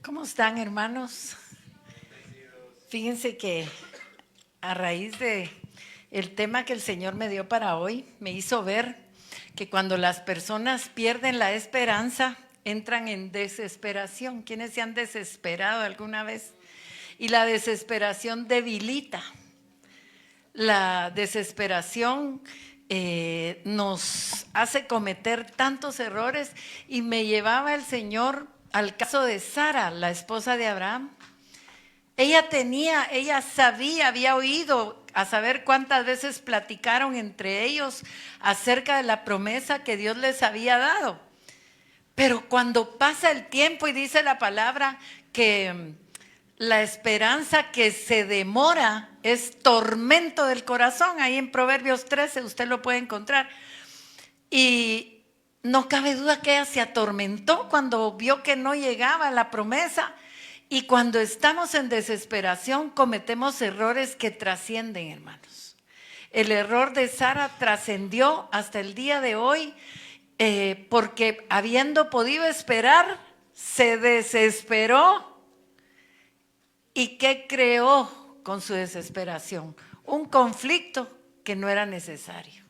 ¿Cómo están, hermanos? Fíjense que a raíz de el tema que el Señor me dio para hoy, me hizo ver que cuando las personas pierden la esperanza, entran en desesperación. ¿Quiénes se han desesperado alguna vez? Y la desesperación debilita. La desesperación nos hace cometer tantos errores, y me llevaba el Señor al caso de Sara, la esposa de Abraham. Ella sabía, había oído, a saber cuántas veces platicaron entre ellos acerca de la promesa que Dios les había dado. Pero cuando pasa el tiempo y dice la palabra que la esperanza que se demora es tormento del corazón, ahí en Proverbios 13 usted lo puede encontrar. Y no cabe duda que ella se atormentó cuando vio que no llegaba la promesa. Y cuando estamos en desesperación cometemos errores que trascienden, hermanos. El error de Sara trascendió hasta el día de hoy, porque habiendo podido esperar, se desesperó. ¿Y qué creó con su desesperación? Un conflicto que no era necesario,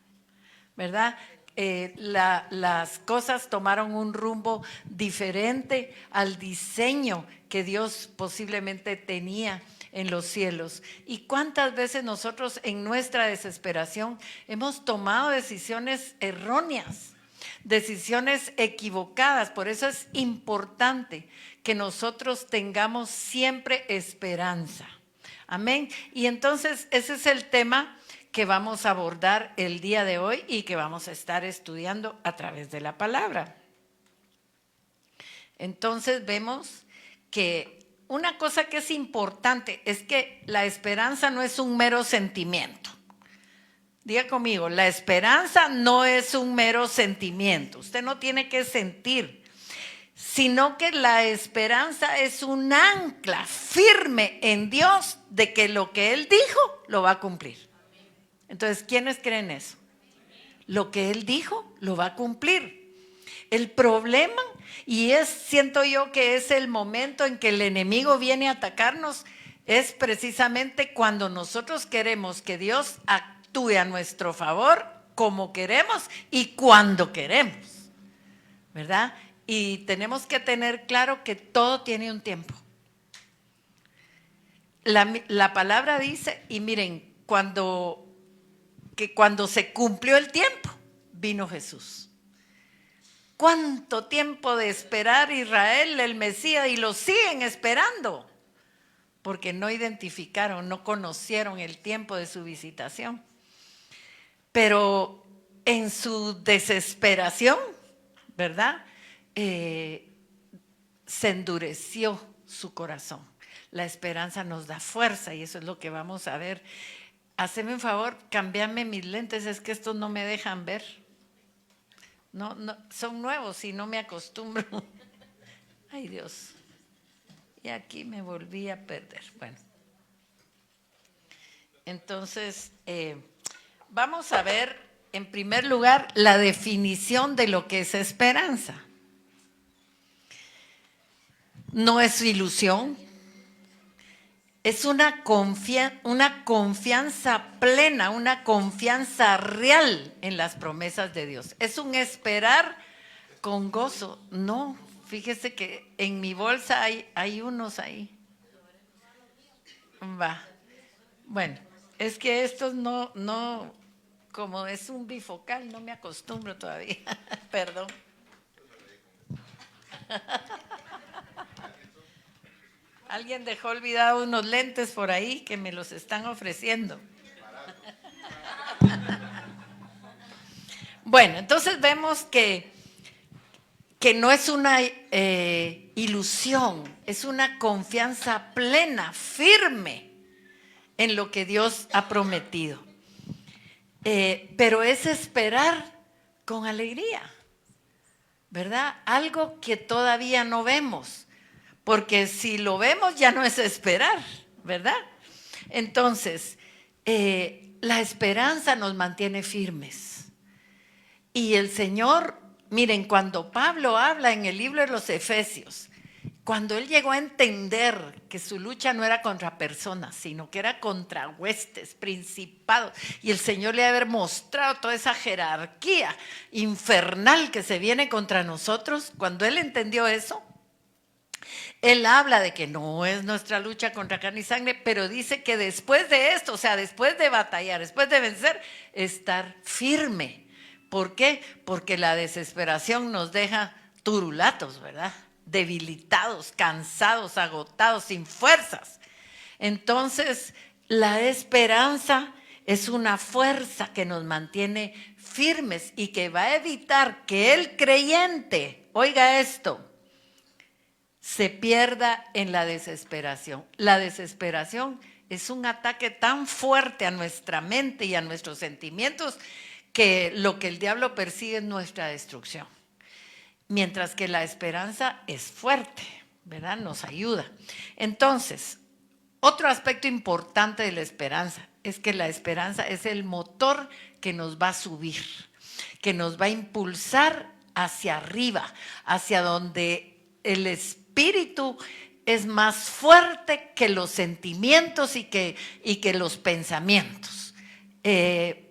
¿verdad? Las cosas tomaron un rumbo diferente al diseño que Dios posiblemente tenía en los cielos. ¿Y cuántas veces nosotros en nuestra desesperación hemos tomado decisiones erróneas, decisiones equivocadas? Por eso es importante que nosotros tengamos siempre esperanza. Amén. Y entonces ese es el tema que vamos a abordar el día de hoy y que vamos a estar estudiando a través de la palabra. Entonces vemos que una cosa que es importante es que la esperanza no es un mero sentimiento. Diga conmigo, la esperanza no es un mero sentimiento. Usted no tiene que sentir, sino que la esperanza es un ancla firme en Dios de que lo que Él dijo lo va a cumplir. Entonces, ¿quiénes creen eso? Lo que Él dijo lo va a cumplir. El problema, siento yo que es el momento en que el enemigo viene a atacarnos, es precisamente cuando nosotros queremos que Dios actúe a nuestro favor, como queremos y cuando queremos, ¿verdad? Y tenemos que tener claro que todo tiene un tiempo. La palabra dice, y miren, cuando se cumplió el tiempo, vino Jesús. ¿Cuánto tiempo de esperar Israel, el Mesías, y lo siguen esperando? Porque no identificaron, no conocieron el tiempo de su visitación. Pero en su desesperación, ¿verdad? Se endureció su corazón. La esperanza nos da fuerza y eso es lo que vamos a ver. Haceme un favor, cámbiame mis lentes, es que estos no me dejan ver. No, son nuevos y no me acostumbro. Ay, Dios. Y aquí me volví a perder. Bueno. Entonces, vamos a ver, en primer lugar, la definición de lo que es esperanza. No es ilusión. Es una confianza plena, una confianza real en las promesas de Dios. Es un esperar con gozo. No, fíjese que en mi bolsa hay unos ahí. Va. Bueno, es que estos no, como es un bifocal, no me acostumbro todavía. Perdón. Alguien dejó olvidado unos lentes por ahí que me los están ofreciendo. Bueno, entonces vemos que no es una ilusión, es una confianza plena, firme en lo que Dios ha prometido. Pero es esperar con alegría, ¿verdad? Algo que todavía no vemos. Porque si lo vemos ya no es esperar, ¿verdad? Entonces, la esperanza nos mantiene firmes. Y el Señor, miren, cuando Pablo habla en el libro de los Efesios, cuando él llegó a entender que su lucha no era contra personas, sino que era contra huestes, principados, y el Señor le había mostrado toda esa jerarquía infernal que se viene contra nosotros, cuando él entendió eso, él habla de que no es nuestra lucha contra carne y sangre, pero dice que después de esto, o sea, después de batallar, después de vencer, estar firme. ¿Por qué? Porque la desesperación nos deja turulatos, ¿verdad? Debilitados, cansados, agotados, sin fuerzas. Entonces, la esperanza es una fuerza que nos mantiene firmes y que va a evitar que el creyente, oiga esto, se pierda en la desesperación. La desesperación es un ataque tan fuerte a nuestra mente y a nuestros sentimientos que lo que el diablo persigue es nuestra destrucción. Mientras que la esperanza es fuerte, ¿verdad? Nos ayuda. Entonces, otro aspecto importante de la esperanza es que la esperanza es el motor que nos va a subir, que nos va a impulsar hacia arriba, hacia donde el espíritu es más fuerte que los sentimientos y que los pensamientos.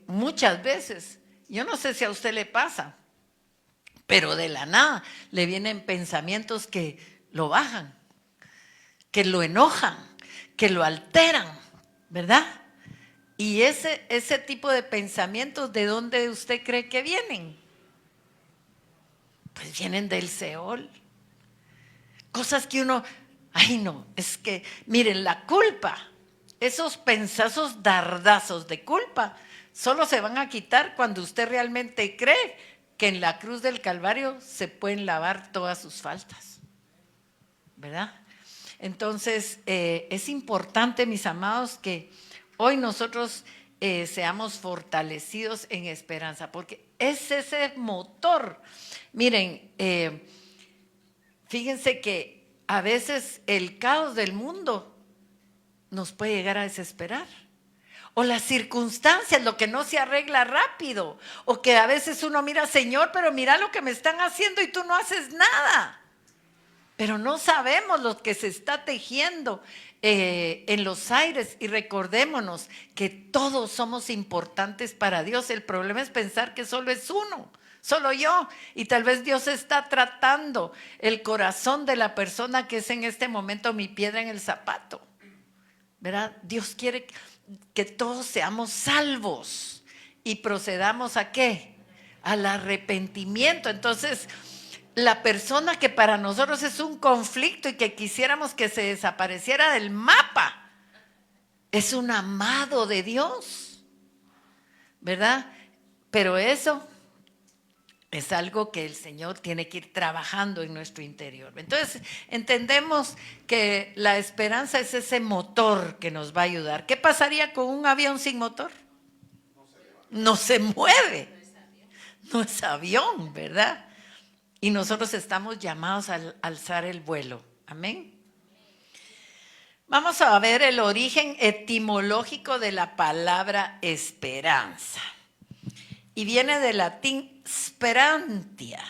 Muchas veces, yo no sé si a usted le pasa, pero de la nada le vienen pensamientos que lo bajan, que lo enojan, que lo alteran, ¿verdad? Y ese tipo de pensamientos, ¿de dónde usted cree que vienen? Pues vienen del Seol. Cosas que uno, ay no, es que, miren, la culpa, esos dardazos de culpa, solo se van a quitar cuando usted realmente cree que en la cruz del Calvario se pueden lavar todas sus faltas, ¿verdad? Entonces, es importante, mis amados, que hoy nosotros seamos fortalecidos en esperanza, porque es ese motor. Miren, fíjense que a veces el caos del mundo nos puede llegar a desesperar. O las circunstancias, lo que no se arregla rápido. O que a veces uno mira, Señor, pero mira lo que me están haciendo y tú no haces nada. Pero no sabemos lo que se está tejiendo en los aires. Y recordémonos que todos somos importantes para Dios. El problema es pensar que solo es uno. Solo yo, y tal vez Dios está tratando el corazón de la persona que es en este momento mi piedra en el zapato, ¿verdad? Dios quiere que todos seamos salvos y procedamos ¿a qué? Al arrepentimiento. Entonces, la persona que para nosotros es un conflicto y que quisiéramos que se desapareciera del mapa, es un amado de Dios, ¿verdad? Pero eso es algo que el Señor tiene que ir trabajando en nuestro interior. Entonces, entendemos que la esperanza es ese motor que nos va a ayudar. ¿Qué pasaría con un avión sin motor? No se mueve. No es avión, ¿verdad? Y nosotros estamos llamados a alzar el vuelo. Amén. Vamos a ver el origen etimológico de la palabra esperanza. Y viene del latín sperantia,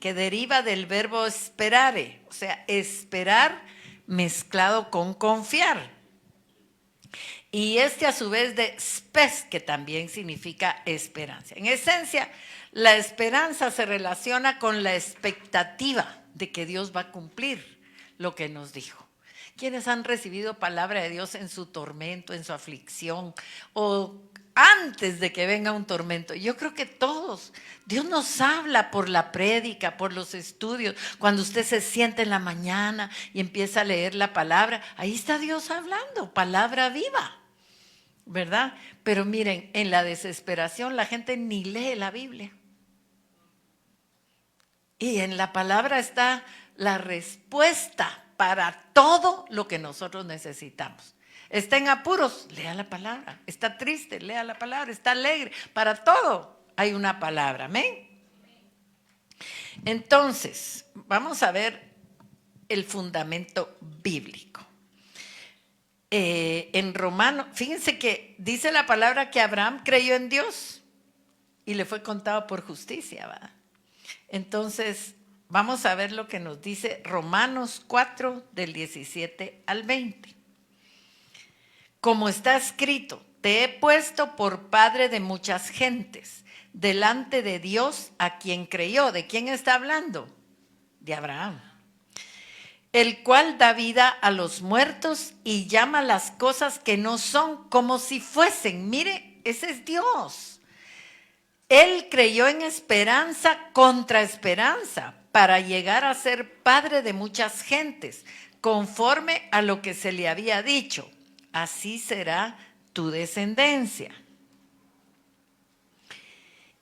que deriva del verbo sperare, o sea, esperar mezclado con confiar. Y a su vez de spes, que también significa esperanza. En esencia, la esperanza se relaciona con la expectativa de que Dios va a cumplir lo que nos dijo. ¿Quiénes han recibido palabra de Dios en su tormento, en su aflicción o antes de que venga un tormento? Yo creo que todos. Dios nos habla por la prédica, por los estudios. Cuando usted se sienta en la mañana y empieza a leer la palabra, ahí está Dios hablando, palabra viva, ¿verdad? Pero miren, en la desesperación la gente ni lee la Biblia. Y en la palabra está la respuesta para todo lo que nosotros necesitamos. Está en apuros, lea la palabra. Está triste, lea la palabra. Está alegre, para todo hay una palabra. Amén. Entonces, vamos a ver el fundamento bíblico. En Romanos, fíjense que dice la palabra que Abraham creyó en Dios y le fue contado por justicia, ¿verdad? Entonces, vamos a ver lo que nos dice Romanos 4, del 17 al 20. Como está escrito, te he puesto por padre de muchas gentes, delante de Dios a quien creyó. ¿De quién está hablando? De Abraham. El cual da vida a los muertos y llama las cosas que no son como si fuesen. Mire, ese es Dios. Él creyó en esperanza contra esperanza para llegar a ser padre de muchas gentes, conforme a lo que se le había dicho. Así será tu descendencia.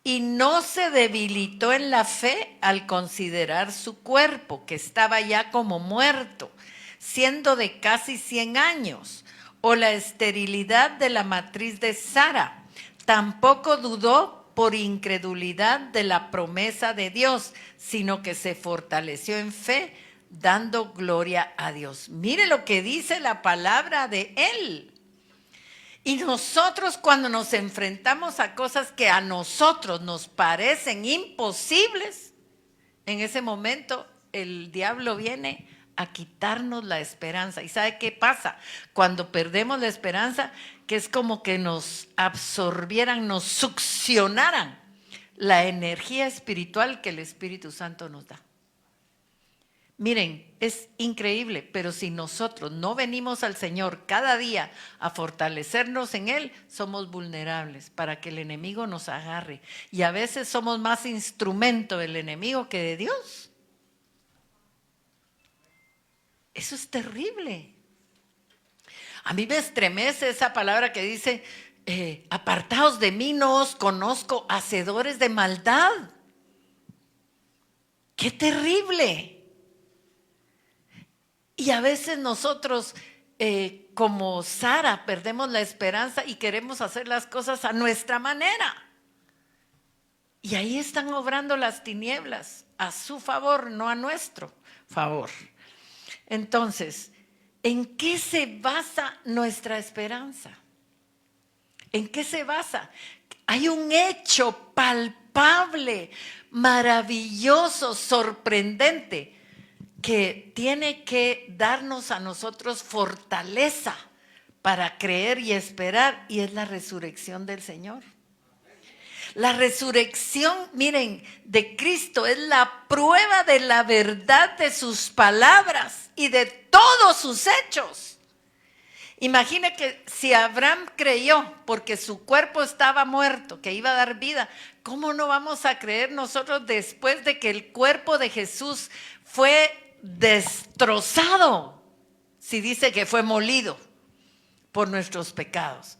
Y no se debilitó en la fe al considerar su cuerpo, que estaba ya como muerto, siendo de casi 100 años, o la esterilidad de la matriz de Sara. Tampoco dudó por incredulidad de la promesa de Dios, sino que se fortaleció en fe, dando gloria a Dios. Mire lo que dice la palabra de él. Y nosotros, cuando nos enfrentamos a cosas que a nosotros nos parecen imposibles, en ese momento el diablo viene a quitarnos la esperanza. ¿Y sabe qué pasa? Cuando perdemos la esperanza, que es como que nos absorbieran, nos succionaran la energía espiritual que el Espíritu Santo nos da. Miren, es increíble, pero si nosotros no venimos al Señor cada día a fortalecernos en Él, somos vulnerables para que el enemigo nos agarre. Y a veces somos más instrumento del enemigo que de Dios. Eso es terrible. A mí me estremece esa palabra que dice, apartaos de mí, no os conozco, hacedores de maldad. ¡Qué terrible! Y a veces nosotros, como Sara, perdemos la esperanza y queremos hacer las cosas a nuestra manera. Y ahí están obrando las tinieblas a su favor, no a nuestro favor. Entonces, ¿en qué se basa nuestra esperanza? ¿En qué se basa? Hay un hecho palpable, maravilloso, sorprendente, que tiene que darnos a nosotros fortaleza para creer y esperar, y es la resurrección del Señor. La resurrección, miren, de Cristo es la prueba de la verdad de sus palabras y de todos sus hechos. Imagine que si Abraham creyó porque su cuerpo estaba muerto, que iba a dar vida, ¿cómo no vamos a creer nosotros después de que el cuerpo de Jesús fue destrozado? Si dice que fue molido por nuestros pecados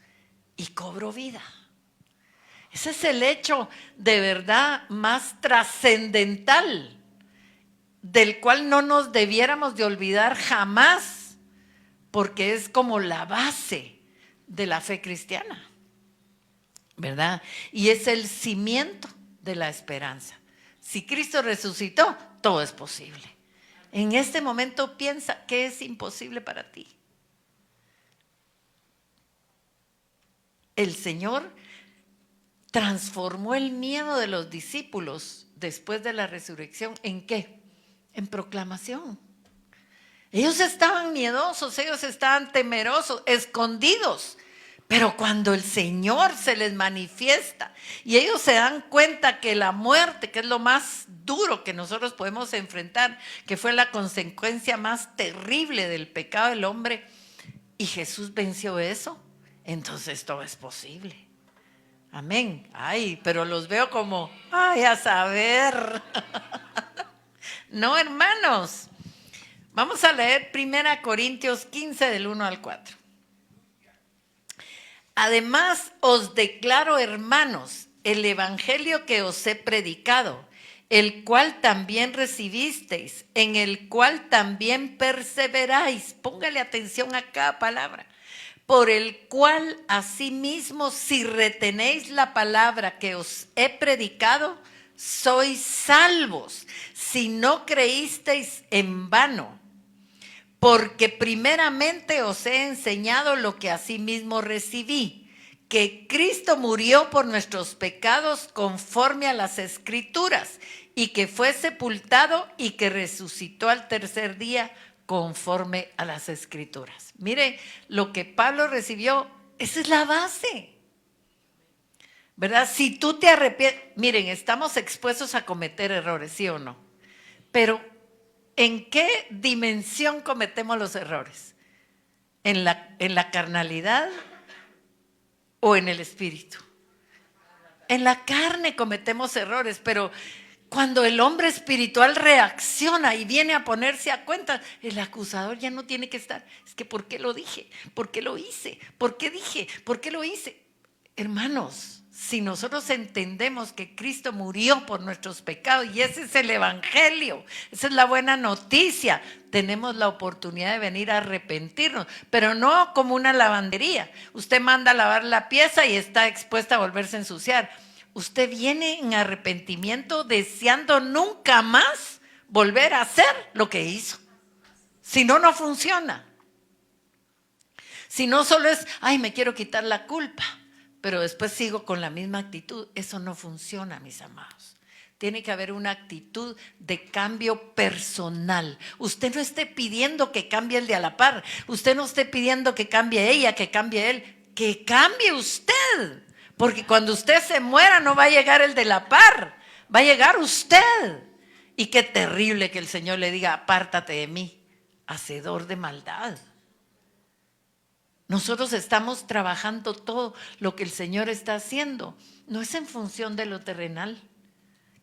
y cobró vida. Ese es el hecho de verdad más trascendental, del cual no nos debiéramos de olvidar jamás, porque es como la base de la fe cristiana, ¿verdad? Y es el cimiento de la esperanza. Si Cristo resucitó, todo es posible. En este momento piensa que es imposible para ti. El Señor transformó el miedo de los discípulos después de la resurrección. ¿En qué? En proclamación. Ellos estaban miedosos, ellos estaban temerosos, escondidos. Pero cuando el Señor se les manifiesta y ellos se dan cuenta que la muerte, que es lo más duro que nosotros podemos enfrentar, que fue la consecuencia más terrible del pecado del hombre, y Jesús venció eso, entonces todo es posible. Amén. Ay, pero los veo como, ay, a saber. No, hermanos. Vamos a leer 1 Corintios 15 del 1 al 4. Además os declaro, hermanos, el evangelio que os he predicado, el cual también recibisteis, en el cual también perseveráis. Póngale atención a cada palabra. Por el cual asimismo, si retenéis la palabra que os he predicado, sois salvos, si no creísteis en vano. Porque primeramente os he enseñado lo que asimismo recibí, que Cristo murió por nuestros pecados conforme a las Escrituras, y que fue sepultado y que resucitó al tercer día conforme a las Escrituras. Mire, lo que Pablo recibió, esa es la base, ¿verdad? Si tú te arrepientes, miren, estamos expuestos a cometer errores, ¿sí o no? Pero ¿en qué dimensión cometemos los errores? ¿En la carnalidad o en el espíritu? En la carne cometemos errores, pero cuando el hombre espiritual reacciona y viene a ponerse a cuenta, el acusador ya no tiene que estar. Es que ¿por qué lo dije? ¿Por qué lo hice? ¿Por qué dije? ¿Por qué lo hice? Hermanos, si nosotros entendemos que Cristo murió por nuestros pecados y ese es el evangelio, esa es la buena noticia, tenemos la oportunidad de venir a arrepentirnos, pero no como una lavandería. Usted manda a lavar la pieza y está expuesta a volverse a ensuciar. Usted viene en arrepentimiento deseando nunca más volver a hacer lo que hizo. Si no, no funciona. Si no, solo es, ay, me quiero quitar la culpa, pero después sigo con la misma actitud. Eso no funciona, mis amados. Tiene que haber una actitud de cambio personal. Usted no esté pidiendo que cambie el de a la par. Usted no esté pidiendo que cambie ella, que cambie él. Que cambie usted. Porque cuando usted se muera no va a llegar el de la par. Va a llegar usted. Y qué terrible que el Señor le diga, apártate de mí, hacedor de maldad. Nosotros estamos trabajando todo lo que el Señor está haciendo. No es en función de lo terrenal.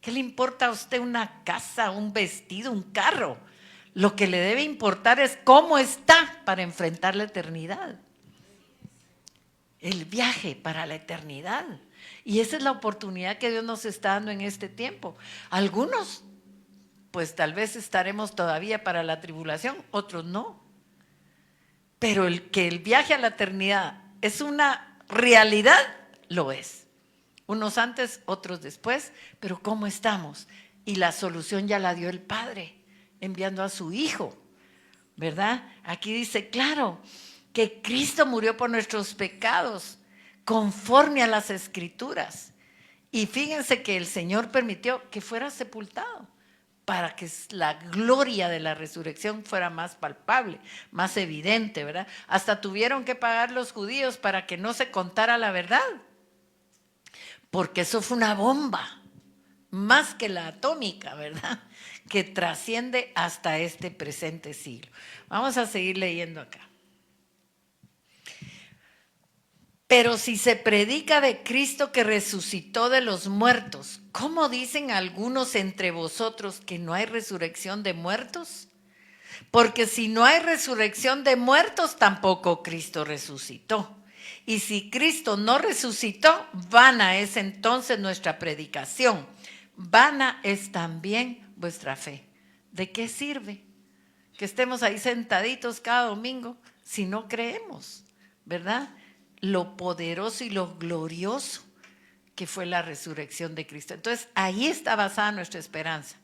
¿Qué le importa a usted una casa, un vestido, un carro? Lo que le debe importar es cómo está para enfrentar la eternidad. El viaje para la eternidad. Y esa es la oportunidad que Dios nos está dando en este tiempo. Algunos, pues tal vez estaremos todavía para la tribulación, otros no. Pero el viaje a la eternidad es una realidad, lo es. Unos antes, otros después, pero ¿cómo estamos? Y la solución ya la dio el Padre, enviando a su Hijo, ¿verdad? Aquí dice, claro, que Cristo murió por nuestros pecados, conforme a las Escrituras. Y fíjense que el Señor permitió que fuera sepultado, para que la gloria de la resurrección fuera más palpable, más evidente, ¿verdad? Hasta tuvieron que pagar los judíos para que no se contara la verdad, porque eso fue una bomba, más que la atómica, ¿verdad? Que trasciende hasta este presente siglo. Vamos a seguir leyendo acá. Pero si se predica de Cristo que resucitó de los muertos, ¿cómo dicen algunos entre vosotros que no hay resurrección de muertos? Porque si no hay resurrección de muertos, tampoco Cristo resucitó. Y si Cristo no resucitó, vana es entonces nuestra predicación. Vana es también vuestra fe. ¿De qué sirve que estemos ahí sentaditos cada domingo si no creemos, verdad? Lo poderoso y lo glorioso que fue la resurrección de Cristo. Entonces, ahí está basada nuestra esperanza.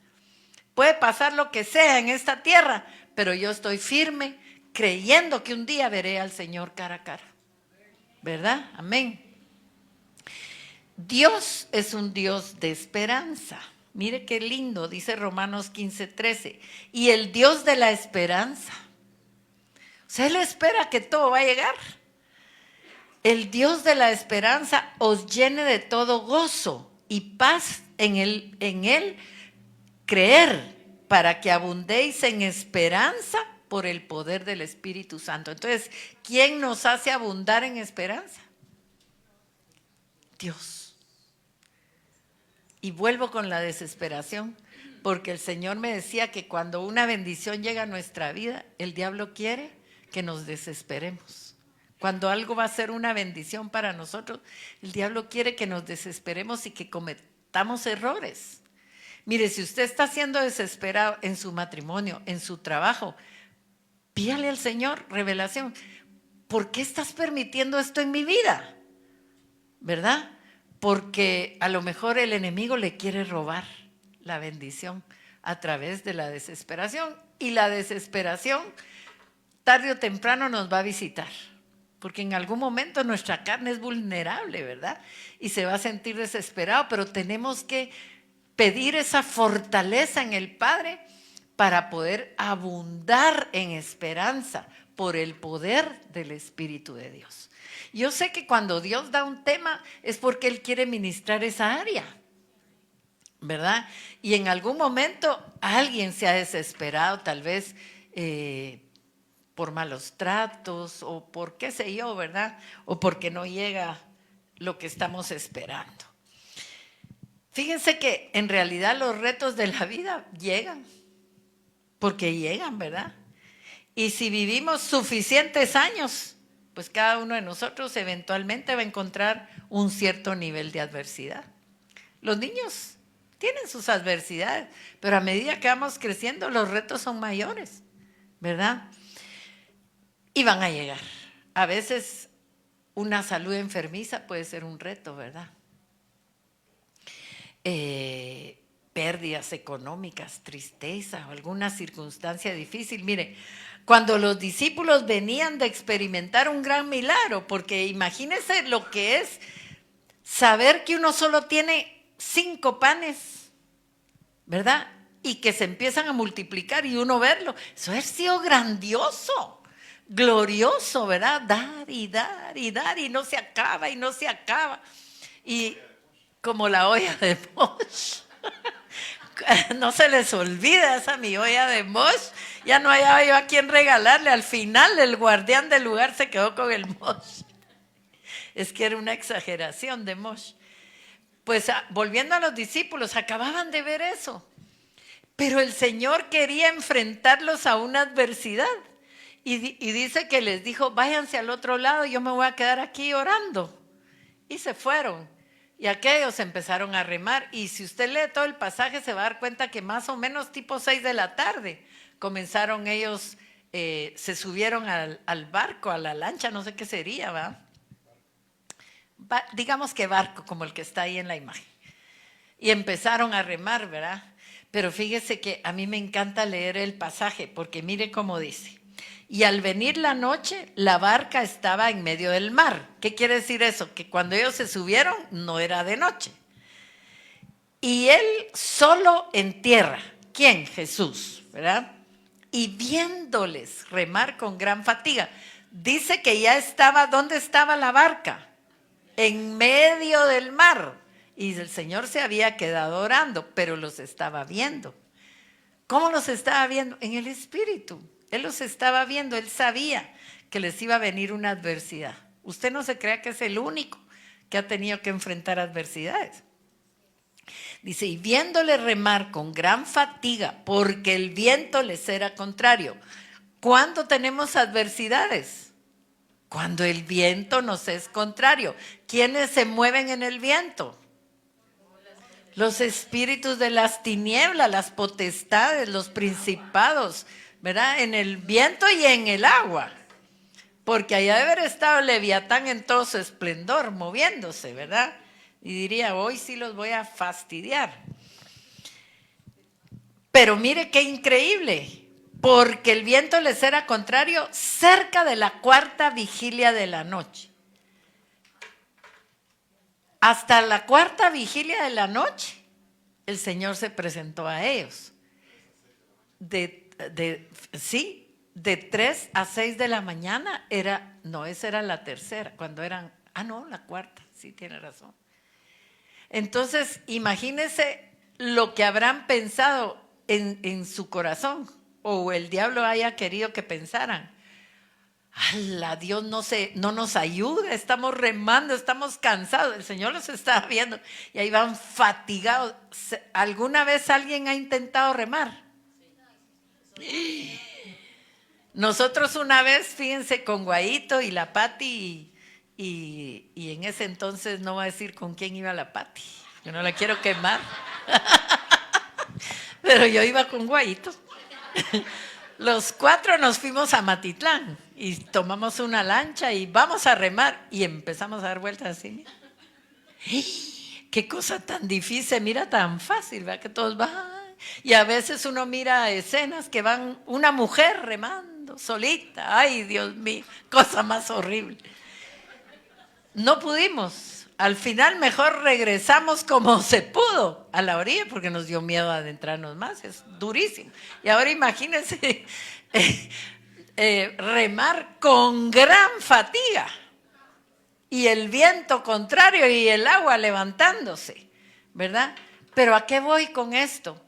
Puede pasar lo que sea en esta tierra, pero yo estoy firme, creyendo que un día veré al Señor cara a cara. ¿Verdad? Amén. Dios es un Dios de esperanza. Mire qué lindo, dice Romanos 15:13. Y el Dios de la esperanza. O sea, Él espera que todo va a llegar. El Dios de la esperanza os llene de todo gozo y paz en él creer, para que abundéis en esperanza por el poder del Espíritu Santo. Entonces, ¿quién nos hace abundar en esperanza? Dios. Y vuelvo con la desesperación, porque el Señor me decía que cuando una bendición llega a nuestra vida, el diablo quiere que nos desesperemos. Cuando algo va a ser una bendición para nosotros, el diablo quiere que nos desesperemos y que cometamos errores. Mire, si usted está siendo desesperado en su matrimonio, en su trabajo, pídale al Señor revelación. ¿Por qué estás permitiendo esto en mi vida? ¿Verdad? Porque a lo mejor el enemigo le quiere robar la bendición a través de la desesperación. Y la desesperación, tarde o temprano, nos va a visitar. porque en algún momento nuestra carne es vulnerable, ¿verdad? Y se va a sentir desesperado, pero tenemos que pedir esa fortaleza en el Padre para poder abundar en esperanza por el poder del Espíritu de Dios. Yo sé que cuando Dios da un tema es porque Él quiere ministrar esa área, ¿verdad? Y en algún momento alguien se ha desesperado, tal vez por malos tratos o por qué sé yo, ¿verdad? O porque no llega lo que estamos esperando. Fíjense que en realidad los retos de la vida llegan, porque llegan, ¿verdad? Y si vivimos suficientes años, pues cada uno de nosotros eventualmente va a encontrar un cierto nivel de adversidad. Los niños tienen sus adversidades, pero a medida que vamos creciendo los retos son mayores, ¿verdad? Y van a llegar. A veces una salud enfermiza puede ser un reto, ¿verdad? Pérdidas económicas, tristeza o alguna circunstancia difícil. Mire, cuando los discípulos venían de experimentar un gran milagro, porque imagínense lo que es saber que uno solo tiene 5 panes, ¿verdad? Y que se empiezan a multiplicar y uno verlo. Eso ha sido grandioso, glorioso, ¿verdad? Dar y dar y dar y no se acaba y no se acaba. Y como la olla de Mosh. No se les olvida esa mi olla de Mosh. Ya no hallaba yo a quién regalarle. Al final el guardián del lugar se quedó con el Mosh. Es que era una exageración de Mosh. Pues volviendo a los discípulos, acababan de ver eso. Pero el Señor quería enfrentarlos a una adversidad. Y dice que les dijo, váyanse al otro lado, yo me voy a quedar aquí orando. Y se fueron. Y aquellos empezaron a remar. Y si usted lee todo el pasaje, se va a dar cuenta que más o menos tipo 6 de la tarde comenzaron ellos, se subieron al barco, a la lancha, no sé qué sería, ¿va? Digamos que barco, como el que está ahí en la imagen. Y empezaron a remar, ¿verdad? Pero fíjese que a mí me encanta leer el pasaje, porque mire cómo dice. Y al venir la noche, la barca estaba en medio del mar. ¿Qué quiere decir eso? Que cuando ellos se subieron, no era de noche. Y él solo en tierra. ¿Quién? Jesús, ¿verdad? Y viéndoles remar con gran fatiga. Dice que ya estaba, ¿dónde estaba la barca? En medio del mar. Y el Señor se había quedado orando, pero los estaba viendo. ¿Cómo los estaba viendo? En el Espíritu. Él los estaba viendo, él sabía que les iba a venir una adversidad. Usted no se crea que es el único que ha tenido que enfrentar adversidades. Dice, y viéndole remar con gran fatiga, porque el viento les era contrario. ¿Cuándo tenemos adversidades? Cuando el viento nos es contrario. ¿Quiénes se mueven en el viento? Los espíritus de las tinieblas, las potestades, los principados, ¿verdad? En el viento y en el agua. Porque allá debe haber estado Leviatán en todo su esplendor, moviéndose, ¿verdad? Y diría, hoy sí los voy a fastidiar. Pero mire qué increíble, porque el viento les era contrario cerca de la 4ª vigilia de la noche. Hasta la 4ª vigilia de la noche, el Señor se presentó a ellos. De 3 a 6 de la mañana esa era la tercera, cuando eran, la 4ª, sí tiene razón. Entonces, imagínense lo que habrán pensado en su corazón, o el diablo haya querido que pensaran. ¡Hala! Dios no nos ayuda, estamos remando, estamos cansados. El Señor los está viendo y ahí van fatigados. ¿Alguna vez alguien ha intentado remar? Nosotros una vez, fíjense, con Guayito y la Pati, y en ese entonces no voy a decir con quién iba la Pati, yo no la quiero quemar, pero yo iba con Guayito. Los 4 nos fuimos a Matitlán y tomamos una lancha y vamos a remar y empezamos a dar vueltas así. Qué cosa tan difícil, mira tan fácil, ¿verdad? Que todos van. Y a veces uno mira escenas que van una mujer remando remando solita. Ay, Dios mío, cosa más horrible. No pudimos. Al final mejor regresamos como se pudo a la orilla porque nos dio miedo adentrarnos más. Es durísimo. Y ahora imagínense remar con gran fatiga y el viento contrario y el agua levantándose, ¿verdad? Pero ¿a qué voy con esto?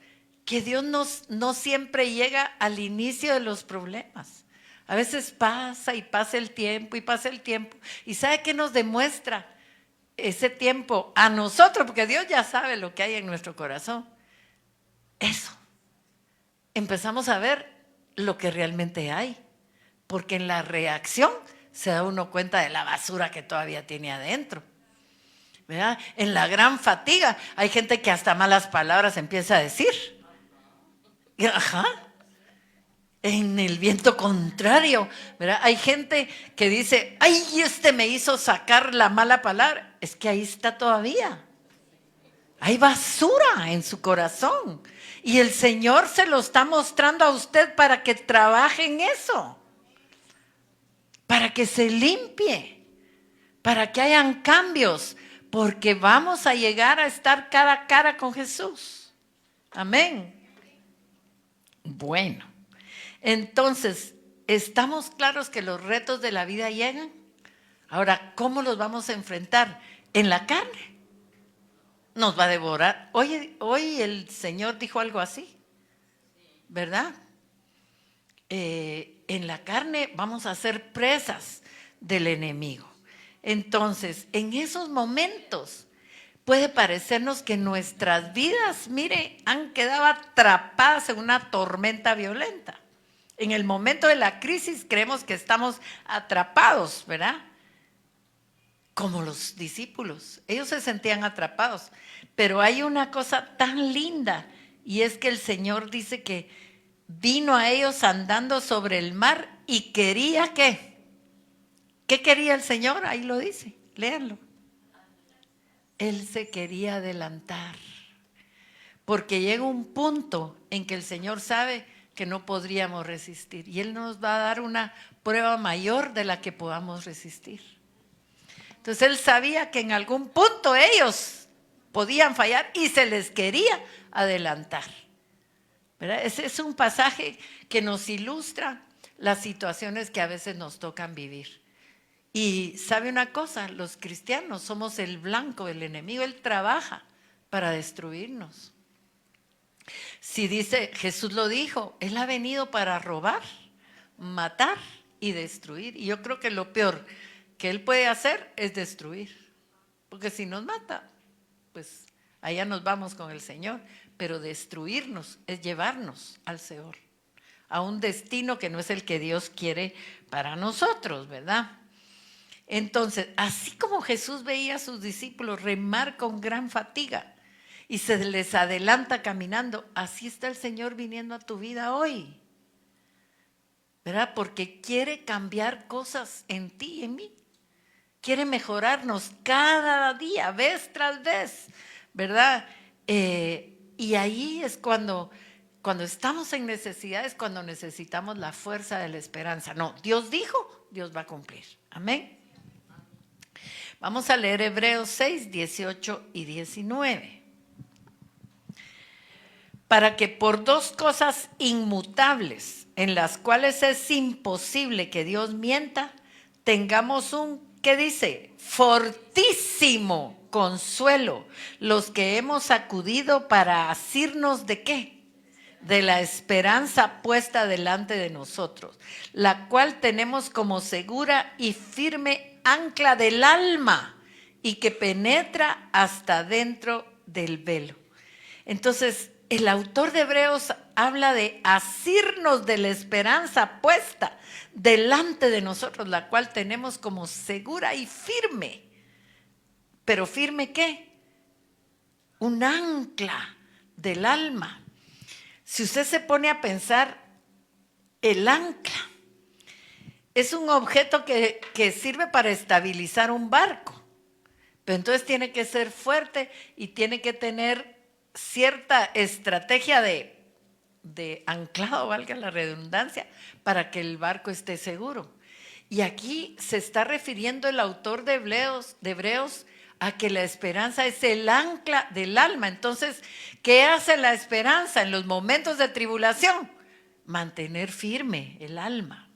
Que Dios no siempre llega al inicio de los problemas. A veces pasa y pasa el tiempo y pasa el tiempo. ¿Y sabe qué nos demuestra ese tiempo a nosotros? Porque Dios ya sabe lo que hay en nuestro corazón. Eso. Empezamos a ver lo que realmente hay. Porque en la reacción se da uno cuenta de la basura que todavía tiene adentro, ¿verdad? En la gran fatiga hay gente que hasta malas palabras empieza a decir. Ajá. En el viento contrario, ¿verdad? Hay gente que dice, ay, me hizo sacar la mala palabra. Es que ahí está todavía. Hay basura en su corazón. Y el Señor se lo está mostrando a usted para que trabaje en eso. Para que se limpie. Para que hayan cambios. Porque vamos a llegar a estar cara a cara con Jesús. Amén. Bueno. Entonces, ¿estamos claros que los retos de la vida llegan? Ahora, ¿cómo los vamos a enfrentar? En la carne. Nos va a devorar. Hoy el Señor dijo algo así, ¿verdad? En la carne vamos a ser presas del enemigo. Entonces, en esos momentos puede parecernos que nuestras vidas, mire, han quedado atrapadas en una tormenta violenta. En el momento de la crisis creemos que estamos atrapados, ¿verdad? Como los discípulos. Ellos se sentían atrapados. Pero hay una cosa tan linda y es que el Señor dice que vino a ellos andando sobre el mar y quería ¿qué? ¿Qué quería el Señor? Ahí lo dice, léanlo. Él se quería adelantar. Porque llega un punto en que el Señor sabe que no podríamos resistir. Y Él nos va a dar una prueba mayor de la que podamos resistir. Entonces Él sabía que en algún punto ellos podían fallar y se les quería adelantar, ¿verdad? Ese es un pasaje que nos ilustra las situaciones que a veces nos tocan vivir. Y ¿sabe una cosa? Los cristianos somos el blanco del enemigo. Él trabaja para destruirnos. Si dice, Jesús lo dijo, Él ha venido para robar, matar y destruir. Y yo creo que lo peor que Él puede hacer es destruir. Porque si nos mata, pues allá nos vamos con el Señor. Pero destruirnos es llevarnos al Seol, a un destino que no es el que Dios quiere para nosotros, ¿verdad? Entonces, así como Jesús veía a sus discípulos remar con gran fatiga, y se les adelanta caminando, así está el Señor viniendo a tu vida hoy, ¿verdad? Porque quiere cambiar cosas en ti y en mí. Quiere mejorarnos cada día, vez tras vez, ¿verdad? Y ahí es cuando estamos en necesidad, es cuando necesitamos la fuerza de la esperanza. No, Dios dijo, Dios va a cumplir. Amén. Vamos a leer Hebreos 6, 18 y 19. Para que por dos cosas inmutables, en las cuales es imposible que Dios mienta, tengamos un, ¿qué dice? Fortísimo consuelo, los que hemos acudido para asirnos de ¿qué? De la esperanza puesta delante de nosotros, la cual tenemos como segura y firme ancla del alma y que penetra hasta dentro del velo. Entonces, el autor de Hebreos habla de asirnos de la esperanza puesta delante de nosotros, la cual tenemos como segura y firme. ¿Pero firme qué? Un ancla del alma. Si usted se pone a pensar, el ancla es un objeto que sirve para estabilizar un barco. Pero entonces tiene que ser fuerte y tiene que tener cierta estrategia de de anclado, valga la redundancia, para que el barco esté seguro. Y aquí se está refiriendo el autor de Hebreos a que la esperanza es el ancla del alma. Entonces, ¿qué hace la esperanza en los momentos de tribulación? Mantener firme el alma.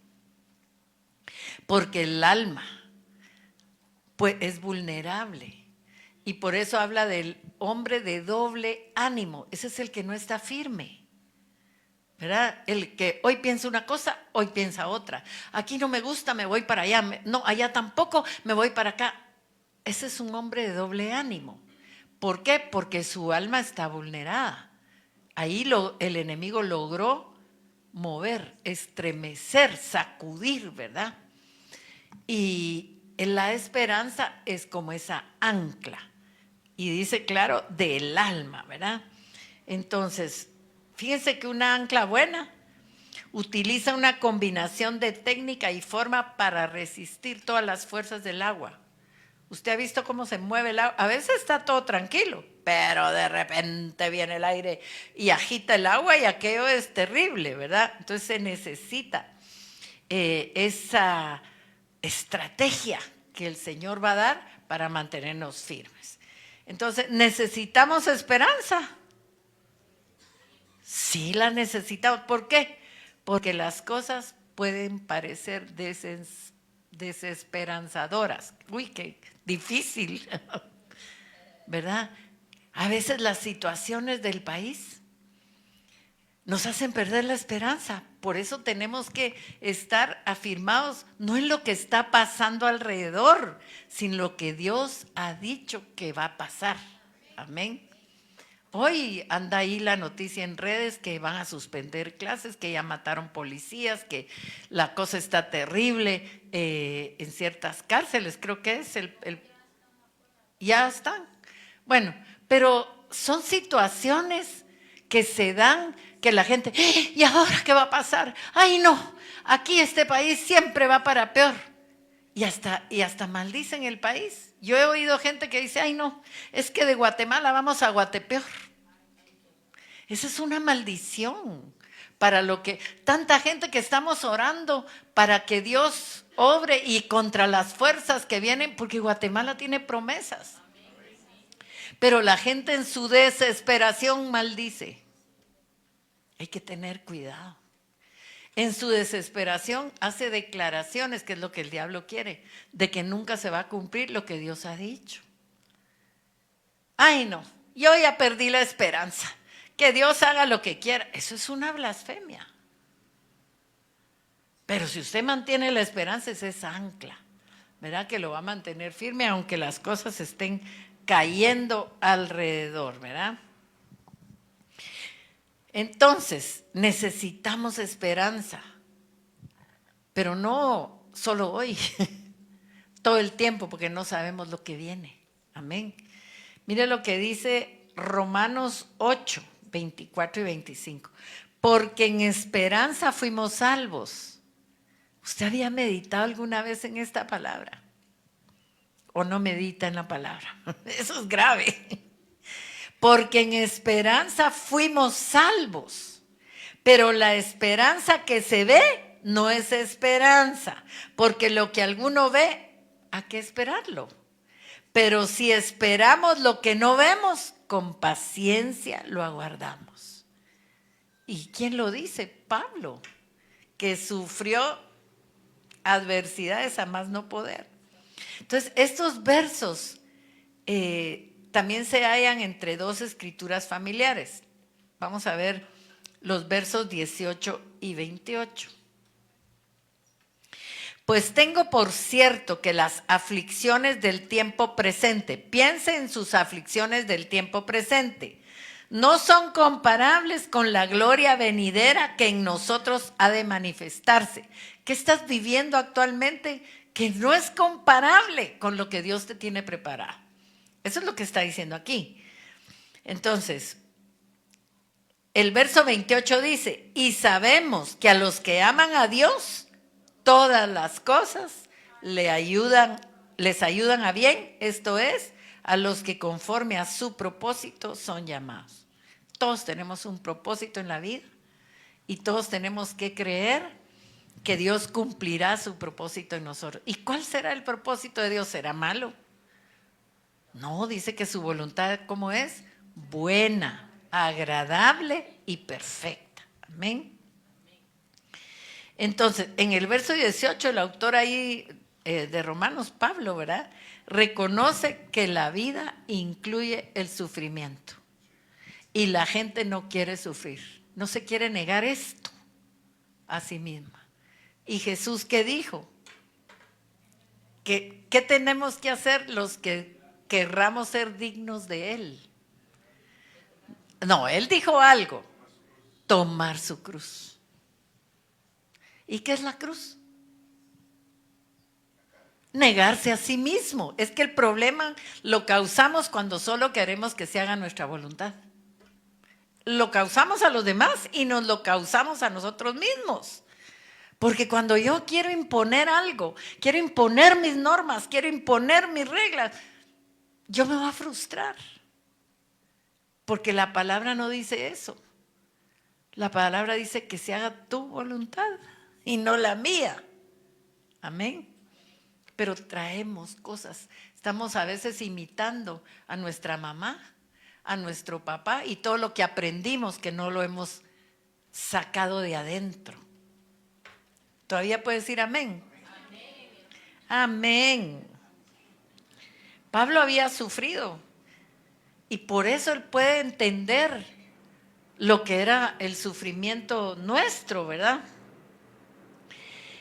Porque el alma pues, es vulnerable. Y por eso habla del hombre de doble ánimo. Ese es el que no está firme. ¿Verdad? El que hoy piensa una cosa, hoy piensa otra. Aquí no me gusta, me voy para allá. No, allá tampoco, me voy para acá. Ese es un hombre de doble ánimo. ¿Por qué? Porque su alma está vulnerada. Ahí el enemigo logró mover, estremecer, sacudir, ¿verdad? Y la esperanza es como esa ancla. Y dice, claro, del alma, ¿verdad? Entonces, fíjense que una ancla buena utiliza una combinación de técnica y forma para resistir todas las fuerzas del agua. Usted ha visto cómo se mueve el agua. A veces está todo tranquilo, pero de repente viene el aire y agita el agua y aquello es terrible, ¿verdad? Entonces se necesita esa estrategia que el Señor va a dar para mantenernos firmes. Entonces, ¿necesitamos esperanza? Sí la necesitamos. ¿Por qué? Porque las cosas pueden parecer desesperanzadoras. Uy, qué difícil, ¿verdad? A veces las situaciones del país nos hacen perder la esperanza. Por eso tenemos que estar afirmados no en lo que está pasando alrededor, sino lo que Dios ha dicho que va a pasar. Amén. Hoy anda ahí la noticia en redes que van a suspender clases, que ya mataron policías, que la cosa está terrible en ciertas cárceles, creo que es ya están. Bueno, pero son situaciones que se dan, que la gente, ¿y ahora qué va a pasar? Ay no, aquí este país siempre va para peor. Y hasta maldicen el país. Yo he oído gente que dice, ay no, es que de Guatemala vamos a Guatepeor. Esa es una maldición para lo que tanta gente que estamos orando para que Dios obre y contra las fuerzas que vienen, porque Guatemala tiene promesas. Pero la gente en su desesperación maldice. Hay que tener cuidado. En su desesperación hace declaraciones, que es lo que el diablo quiere, de que nunca se va a cumplir lo que Dios ha dicho. Ay no, yo ya perdí la esperanza. Que Dios haga lo que quiera. Eso es una blasfemia. Pero si usted mantiene la esperanza, esa es ancla. ¿Verdad? Que lo va a mantener firme aunque las cosas estén cayendo alrededor, ¿verdad? Entonces, necesitamos esperanza. Pero no solo hoy, todo el tiempo, porque no sabemos lo que viene. Amén. Mire lo que dice Romanos 8, 24 y 25. Porque en esperanza fuimos salvos. ¿Usted había meditado alguna vez en esta palabra? ¿O no medita en la palabra? Eso es grave. Porque en esperanza fuimos salvos. Pero la esperanza que se ve no es esperanza. Porque lo que alguno ve, hay que esperarlo. Pero si esperamos lo que no vemos, con paciencia lo aguardamos. ¿Y quién lo dice? Pablo, que sufrió adversidades a más no poder. Entonces, estos versos también se hallan entre dos escrituras familiares. Vamos a ver los versos 18 y 28. Pues tengo por cierto que las aflicciones del tiempo presente, piense en sus aflicciones del tiempo presente, no son comparables con la gloria venidera que en nosotros ha de manifestarse. ¿Qué estás viviendo actualmente? Que no es comparable con lo que Dios te tiene preparado. Eso es lo que está diciendo aquí. Entonces, el verso 28 dice, y sabemos que a los que aman a Dios, todas las cosas les ayudan a bien, esto es, a los que conforme a su propósito son llamados. Todos tenemos un propósito en la vida, Y todos tenemos que creer que Dios cumplirá su propósito en nosotros. ¿Y cuál será el propósito de Dios? ¿Será malo? No, dice que su voluntad, ¿cómo es? Buena, agradable y perfecta. Amén. Entonces, en el verso 18, el autor ahí de Romanos, Pablo, ¿verdad? Reconoce que la vida incluye el sufrimiento. Y la gente no quiere sufrir, no se quiere negar esto a sí misma. ¿Y Jesús qué dijo? ¿Qué tenemos que hacer los que querramos ser dignos de Él? No, Él dijo algo, tomar su cruz. ¿Y qué es la cruz? Negarse a sí mismo. Es que el problema lo causamos cuando solo queremos que se haga nuestra voluntad. Lo causamos a los demás y nos lo causamos a nosotros mismos. Porque cuando yo quiero imponer algo, quiero imponer mis normas, quiero imponer mis reglas, yo me voy a frustrar. Porque la palabra no dice eso. La palabra dice que se haga tu voluntad y no la mía. Amén. Pero traemos cosas. Estamos a veces imitando a nuestra mamá, a nuestro papá y todo lo que aprendimos que no lo hemos sacado de adentro. ¿Todavía puedes decir amén? Amén. Pablo había sufrido y por eso él puede entender lo que era el sufrimiento nuestro, ¿verdad?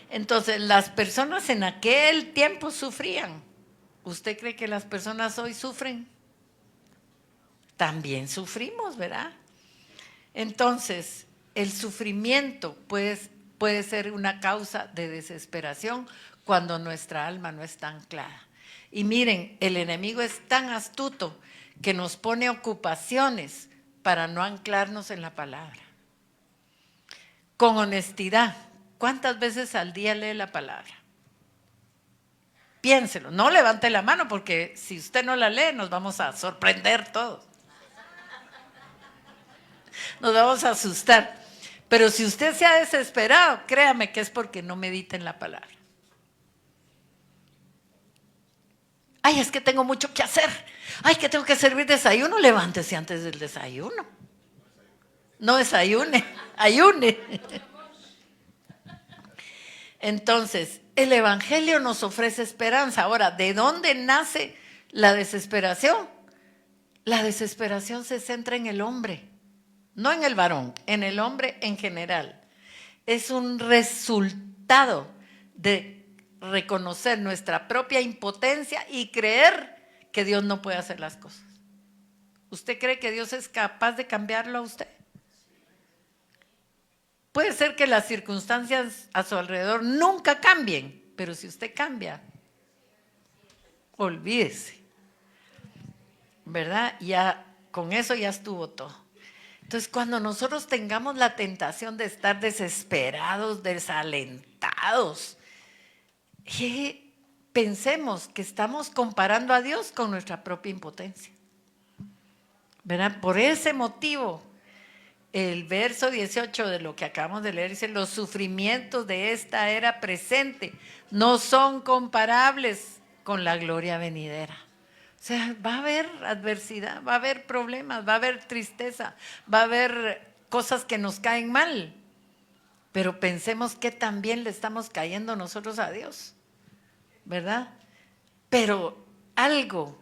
Entonces, las personas en aquel tiempo sufrían. ¿Usted cree que las personas hoy sufren? También sufrimos, ¿verdad? Entonces, el sufrimiento puede ser una causa de desesperación cuando nuestra alma no está anclada. Y miren, el enemigo es tan astuto que nos pone ocupaciones para no anclarnos en la palabra. Con honestidad, ¿cuántas veces al día lee la palabra? Piénselo, no levante la mano porque si usted no la lee nos vamos a sorprender todos. Nos vamos a asustar. Pero si usted se ha desesperado, créame que es porque no medita en la palabra. Ay, es que tengo mucho que hacer. Ay, que tengo que servir desayuno. Levántese antes del desayuno. No desayune, ayune. Entonces, el Evangelio nos ofrece esperanza. Ahora, ¿de dónde nace la desesperación? La desesperación se centra en el hombre, no en el varón, en el hombre en general. Es un resultado de reconocer nuestra propia impotencia y creer que Dios no puede hacer las cosas. ¿Usted cree que Dios es capaz de cambiarlo a usted? Puede ser que las circunstancias a su alrededor nunca cambien, pero si usted cambia, olvídese, ¿verdad? Ya con eso ya estuvo todo. Entonces, cuando nosotros tengamos la tentación de estar desesperados, desalentados, pensemos que estamos comparando a Dios con nuestra propia impotencia, ¿verdad? Por ese motivo, el verso 18 de lo que acabamos de leer dice: los sufrimientos de esta era presente no son comparables con la gloria venidera. O sea, va a haber adversidad, va a haber problemas, va a haber tristeza, va a haber cosas que nos caen mal. Pero pensemos que también le estamos cayendo nosotros a Dios, ¿verdad? Pero algo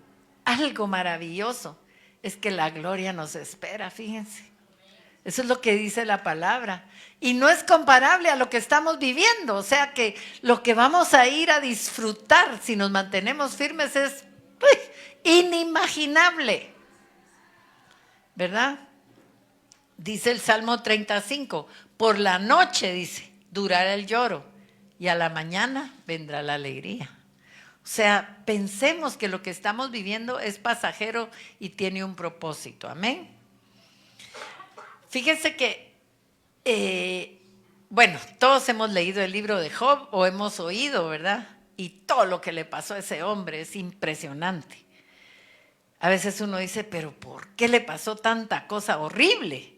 maravilloso es que la gloria nos espera, fíjense. Eso es lo que dice la palabra. Y no es comparable a lo que estamos viviendo. O sea que lo que vamos a ir a disfrutar si nos mantenemos firmes es inimaginable, ¿verdad? Dice el Salmo 35, por la noche, dice, durará el lloro y a la mañana vendrá la alegría. O sea, pensemos que lo que estamos viviendo es pasajero y tiene un propósito. Amén. Fíjense que, bueno, todos hemos leído el libro de Job o hemos oído, ¿verdad? Y todo lo que le pasó a ese hombre es impresionante. A veces uno dice, pero ¿por qué le pasó tanta cosa horrible?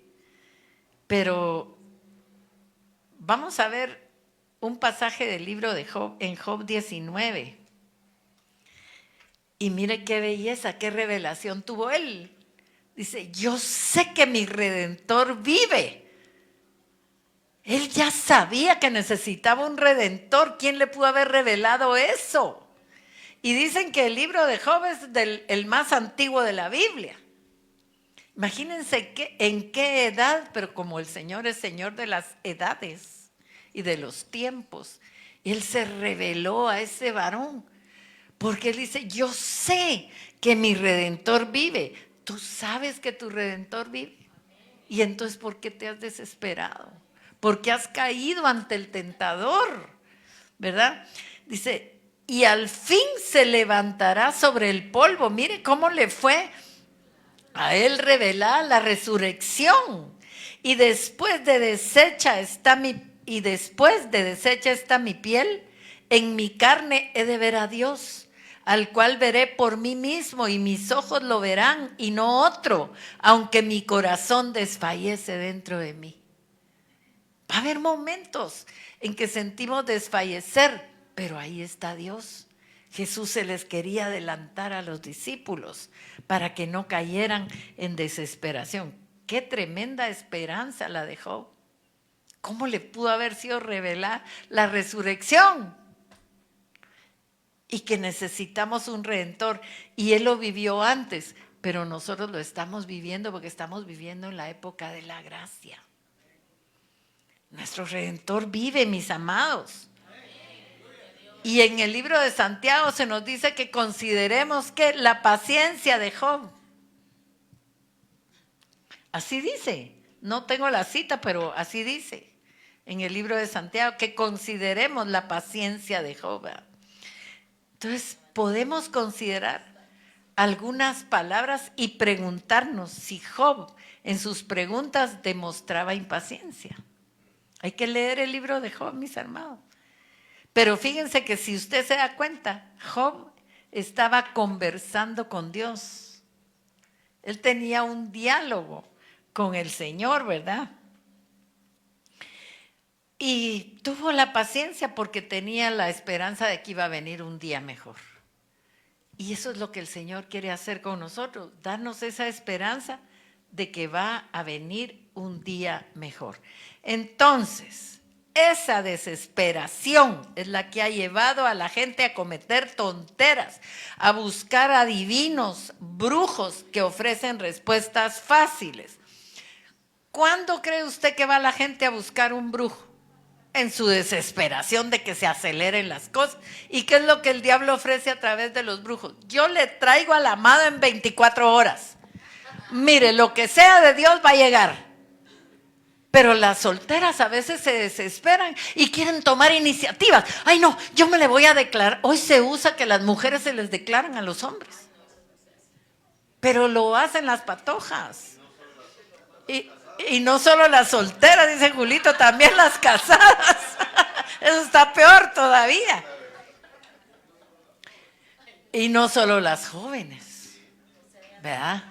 Pero Vamos a ver un pasaje del libro de Job, en Job 19. Y mire qué belleza, qué revelación tuvo él. Dice, yo sé que mi Redentor vive. Él ya sabía que necesitaba un Redentor. ¿Quién le pudo haber revelado eso? Y dicen que el libro de Job es el más antiguo de la Biblia. Imagínense en qué edad, pero como el Señor es Señor de las edades y de los tiempos, Él se reveló a ese varón. Porque Él dice, yo sé que mi Redentor vive. Tú sabes que tu Redentor vive. Y entonces, ¿por qué te has desesperado? ¿Por qué has caído ante el tentador? ¿Verdad? Dice, y al fin se levantará sobre el polvo. Mire cómo le fue a él revelar la resurrección. Y después de deshecha está mi piel, en mi carne he de ver a Dios, al cual veré por mí mismo, y mis ojos lo verán y no otro, aunque mi corazón desfallece dentro de mí. Va a haber momentos en que sentimos desfallecer, pero ahí está Dios. Jesús se les quería adelantar a los discípulos para que no cayeran en desesperación. Qué tremenda esperanza la de Job. ¿Cómo le pudo haber sido revelar la resurrección? Y que necesitamos un Redentor. Y Él lo vivió antes, pero nosotros lo estamos viviendo porque estamos viviendo en la época de la gracia. Nuestro Redentor vive, mis amados. Y en el libro de Santiago se nos dice que consideremos que la paciencia de Job. Así dice. No tengo la cita, pero así dice. En el libro de Santiago, que consideremos la paciencia de Job. Entonces, podemos considerar algunas palabras y preguntarnos si Job en sus preguntas demostraba impaciencia. Hay que leer el libro de Job, mis hermanos. Pero fíjense que si usted se da cuenta, Job estaba conversando con Dios. Él tenía un diálogo con el Señor, ¿verdad? Y tuvo la paciencia porque tenía la esperanza de que iba a venir un día mejor. Y eso es lo que el Señor quiere hacer con nosotros, darnos esa esperanza de que va a venir un día mejor. Entonces, esa desesperación es la que ha llevado a la gente a cometer tonteras, a buscar adivinos, brujos que ofrecen respuestas fáciles. ¿Cuándo cree usted que va la gente a buscar un brujo? En su desesperación de que se aceleren las cosas. ¿Y qué es lo que el diablo ofrece a través de los brujos? Yo le traigo al amado en 24 horas. Mire, lo que sea de Dios va a llegar. Pero las solteras a veces se desesperan y quieren tomar iniciativas. Ay, no, yo me le voy a declarar. Hoy se usa que las mujeres se les declaran a los hombres. Pero lo hacen las patojas. Y no solo las solteras, dice Julito, también las casadas. Eso está peor todavía. Y no solo las jóvenes, ¿verdad?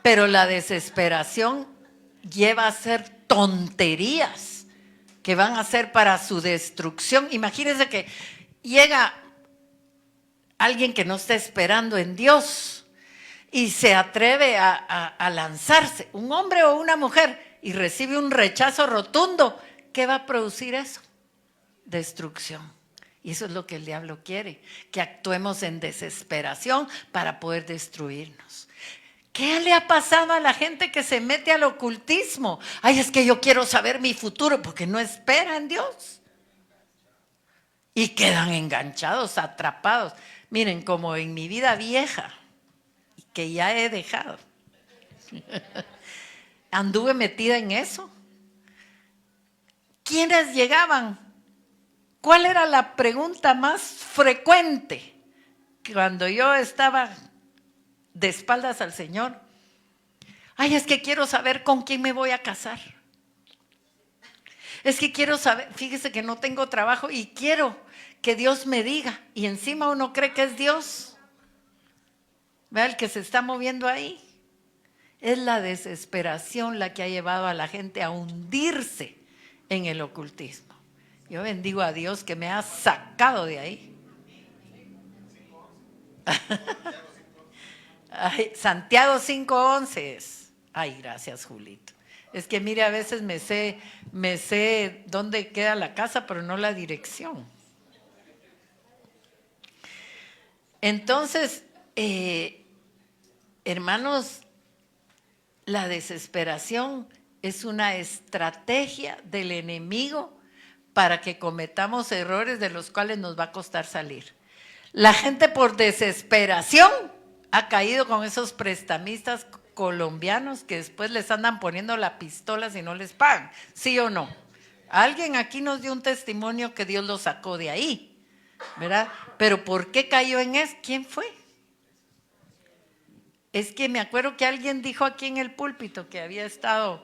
Pero la desesperación lleva a hacer tonterías que van a ser para su destrucción. Imagínense que llega alguien que no está esperando en Dios y se atreve a lanzarse, un hombre o una mujer, y recibe un rechazo rotundo. ¿Qué va a producir eso? Destrucción. Y eso es lo que el diablo quiere, que actuemos en desesperación para poder destruirnos. ¿Qué le ha pasado a la gente que se mete al ocultismo? Ay, es que yo quiero saber mi futuro, porque no espera en Dios. Y quedan enganchados, atrapados. Miren, como en mi vida vieja, que ya he dejado, anduve metida en eso. ¿Quiénes llegaban? ¿Cuál era la pregunta más frecuente cuando yo estaba de espaldas al Señor? Ay, es que quiero saber con quién me voy a casar. Es que quiero saber, fíjese que no tengo trabajo y quiero que Dios me diga. Y encima uno cree que es Dios. Vea el que se está moviendo ahí. Es la desesperación la que ha llevado a la gente a hundirse en el ocultismo. Yo bendigo a Dios que me ha sacado de ahí. Ay, Santiago 5:11 es. Ay, gracias, Julito. Es que mire, a veces me sé dónde queda la casa, pero no la dirección. Entonces, hermanos, la desesperación es una estrategia del enemigo para que cometamos errores de los cuales nos va a costar salir. La gente por desesperación ha caído con esos prestamistas colombianos que después les andan poniendo la pistola si no les pagan, ¿sí o no? Alguien aquí nos dio un testimonio que Dios lo sacó de ahí, ¿verdad? Pero ¿por qué cayó en eso? ¿Quién fue? Es que me acuerdo que alguien dijo aquí en el púlpito que había estado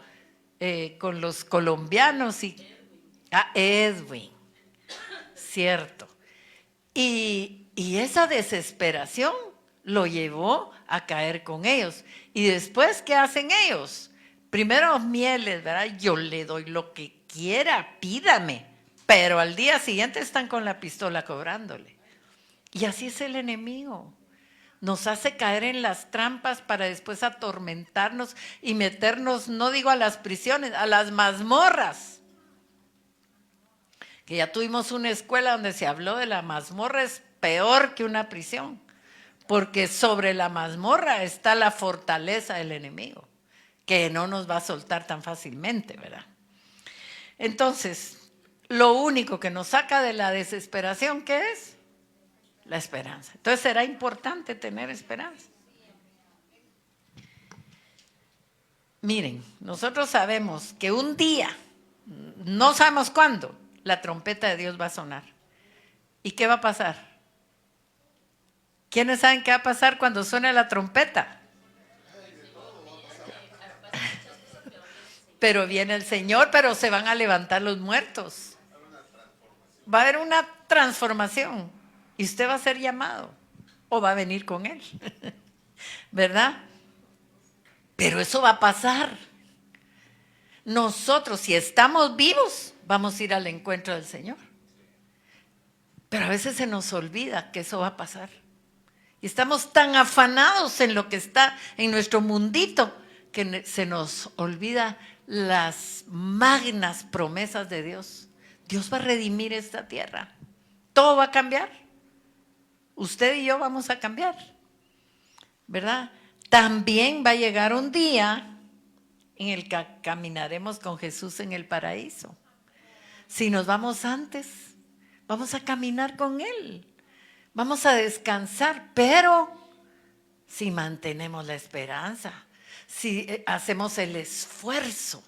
con los colombianos y Edwin, cierto. Y esa desesperación lo llevó a caer con ellos. Y después, ¿qué hacen ellos? Primero mieles, ¿verdad? Yo le doy lo que quiera, pídame. Pero al día siguiente están con la pistola cobrándole. Y así es el enemigo. Nos hace caer en las trampas para después atormentarnos y meternos, no digo a las prisiones, a las mazmorras. Que ya tuvimos una escuela donde se habló de la mazmorra, es peor que una prisión, porque sobre la mazmorra está la fortaleza del enemigo, que no nos va a soltar tan fácilmente, ¿verdad? Entonces, lo único que nos saca de la desesperación, ¿qué es? La esperanza. Entonces, será importante tener esperanza. Miren, nosotros sabemos que un día, no sabemos cuándo, la trompeta de Dios va a sonar. ¿Y qué va a pasar? ¿Quiénes saben qué va a pasar cuando suene la trompeta? Pero viene el Señor, pero se van a levantar los muertos. Va a haber una transformación y usted va a ser llamado o va a venir con Él, ¿verdad? Pero eso va a pasar. Nosotros, si estamos vivos, vamos a ir al encuentro del Señor. Pero a veces se nos olvida que eso va a pasar. Y estamos tan afanados en lo que está en nuestro mundito que se nos olvida las magnas promesas de Dios. Dios va a redimir esta tierra. Todo va a cambiar. Usted y yo vamos a cambiar, ¿verdad? También va a llegar un día en el que caminaremos con Jesús en el paraíso. Si nos vamos antes, vamos a caminar con Él. Vamos a descansar, pero si mantenemos la esperanza, si hacemos el esfuerzo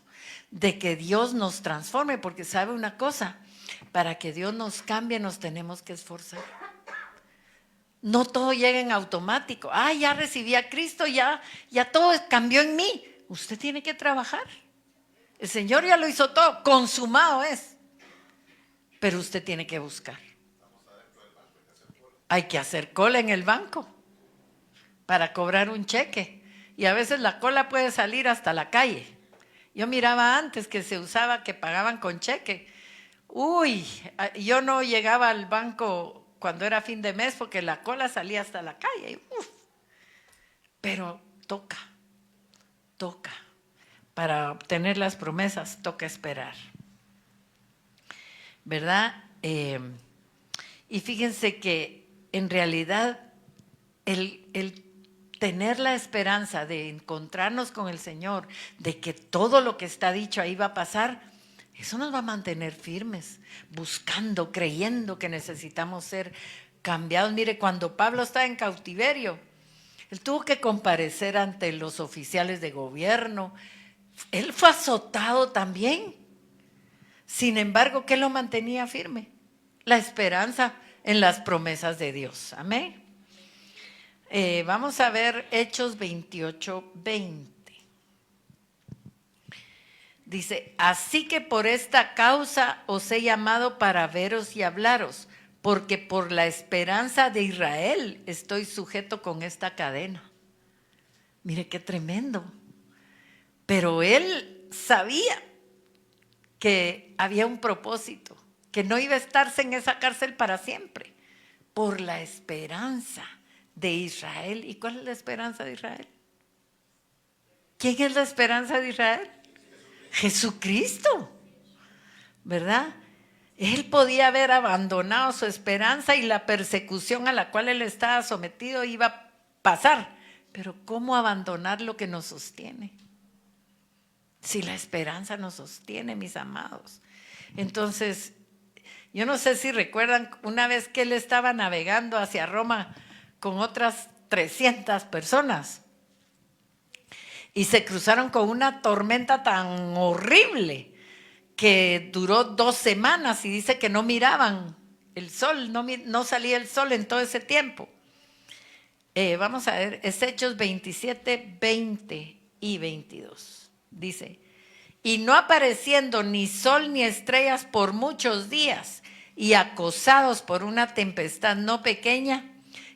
de que Dios nos transforme, porque sabe una cosa, para que Dios nos cambie nos tenemos que esforzar. No todo llega en automático. Ya recibí a Cristo, ya todo cambió en mí. Usted tiene que trabajar. El Señor ya lo hizo todo, consumado es. Pero usted tiene que buscar. Hay que hacer cola en el banco para cobrar un cheque. Y a veces la cola puede salir hasta la calle. Yo miraba antes que se usaba que pagaban con cheque. Yo no llegaba al banco cuando era fin de mes porque la cola salía hasta la calle. Pero toca. Para obtener las promesas toca esperar. ¿Verdad? Y fíjense que en realidad el tener la esperanza de encontrarnos con el Señor, de que todo lo que está dicho ahí va a pasar, eso nos va a mantener firmes, buscando, creyendo que necesitamos ser cambiados. Mire, cuando Pablo estaba en cautiverio, él tuvo que comparecer ante los oficiales de gobierno. Él fue azotado también. Sin embargo, ¿qué lo mantenía firme? La esperanza en las promesas de Dios. Amén. Vamos a ver Hechos 28:20. Dice, así que por esta causa os he llamado para veros y hablaros, porque por la esperanza de Israel estoy sujeto con esta cadena. Mire qué tremendo. Pero él sabía que había un propósito, que no iba a estarse en esa cárcel para siempre, por la esperanza de Israel. ¿Y cuál es la esperanza de Israel? ¿Quién es la esperanza de Israel? Jesucristo, ¿verdad? Él podía haber abandonado su esperanza y la persecución a la cual él estaba sometido iba a pasar. Pero ¿cómo abandonar lo que nos sostiene? Si la esperanza nos sostiene, mis amados. Entonces, yo no sé si recuerdan una vez que él estaba navegando hacia Roma con otras 300 personas y se cruzaron con una tormenta tan horrible que duró 2 semanas y dice que no miraban el sol, no salía el sol en todo ese tiempo. Vamos a ver, es Hechos 27, 20 y 22. Dice, y no apareciendo ni sol ni estrellas por muchos días y acosados por una tempestad no pequeña,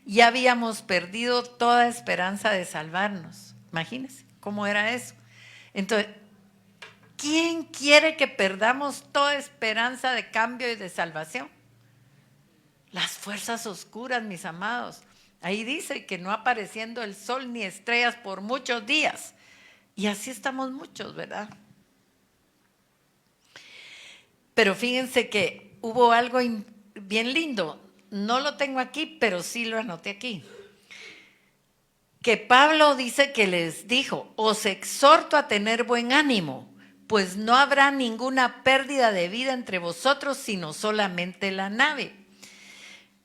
ya habíamos perdido toda esperanza de salvarnos. Imagínense cómo era eso. Entonces, ¿quién quiere que perdamos toda esperanza de cambio y de salvación? Las fuerzas oscuras, mis amados. Ahí dice que no apareciendo el sol ni estrellas por muchos días. Y así estamos muchos, ¿verdad? Pero fíjense que hubo algo bien lindo. No lo tengo aquí, pero sí lo anoté aquí. Que Pablo dice que les dijo, os exhorto a tener buen ánimo, pues no habrá ninguna pérdida de vida entre vosotros, sino solamente la nave.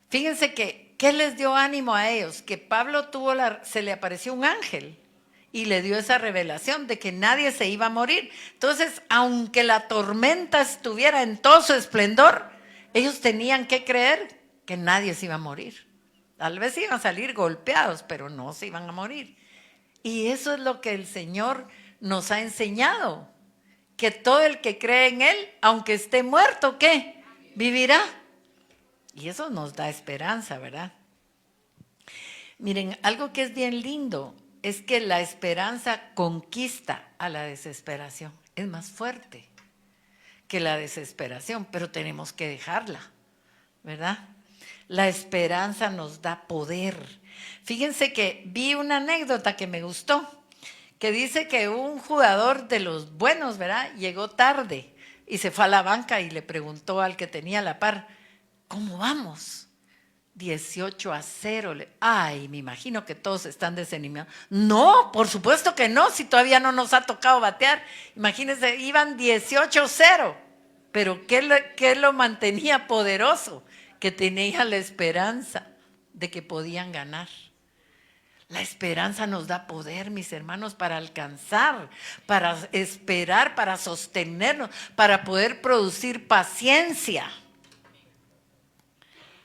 Fíjense que, ¿qué les dio ánimo a ellos? Que Pablo se le apareció un ángel y le dio esa revelación de que nadie se iba a morir. Entonces, aunque la tormenta estuviera en todo su esplendor, ellos tenían que creer que nadie se iba a morir. Tal vez iban a salir golpeados, pero no se iban a morir. Y eso es lo que el Señor nos ha enseñado, que todo el que cree en Él, aunque esté muerto, ¿qué? Vivirá. Y eso nos da esperanza, ¿verdad? Miren, algo que es bien lindo es que la esperanza conquista a la desesperación. Es más fuerte que la desesperación, pero tenemos que dejarla, ¿verdad? La esperanza nos da poder. Fíjense que vi una anécdota que me gustó, que dice que un jugador de los buenos, ¿verdad? Llegó tarde y se fue a la banca y le preguntó al que tenía la par, ¿cómo vamos? 18-0. Ay, me imagino que todos están desanimados. No, por supuesto que no, si todavía no nos ha tocado batear. Imagínense, iban 18-0. Pero ¿qué lo mantenía poderoso? Que tenía la esperanza de que podían ganar. La esperanza nos da poder, mis hermanos, para alcanzar, para esperar, para sostenernos, para poder producir paciencia.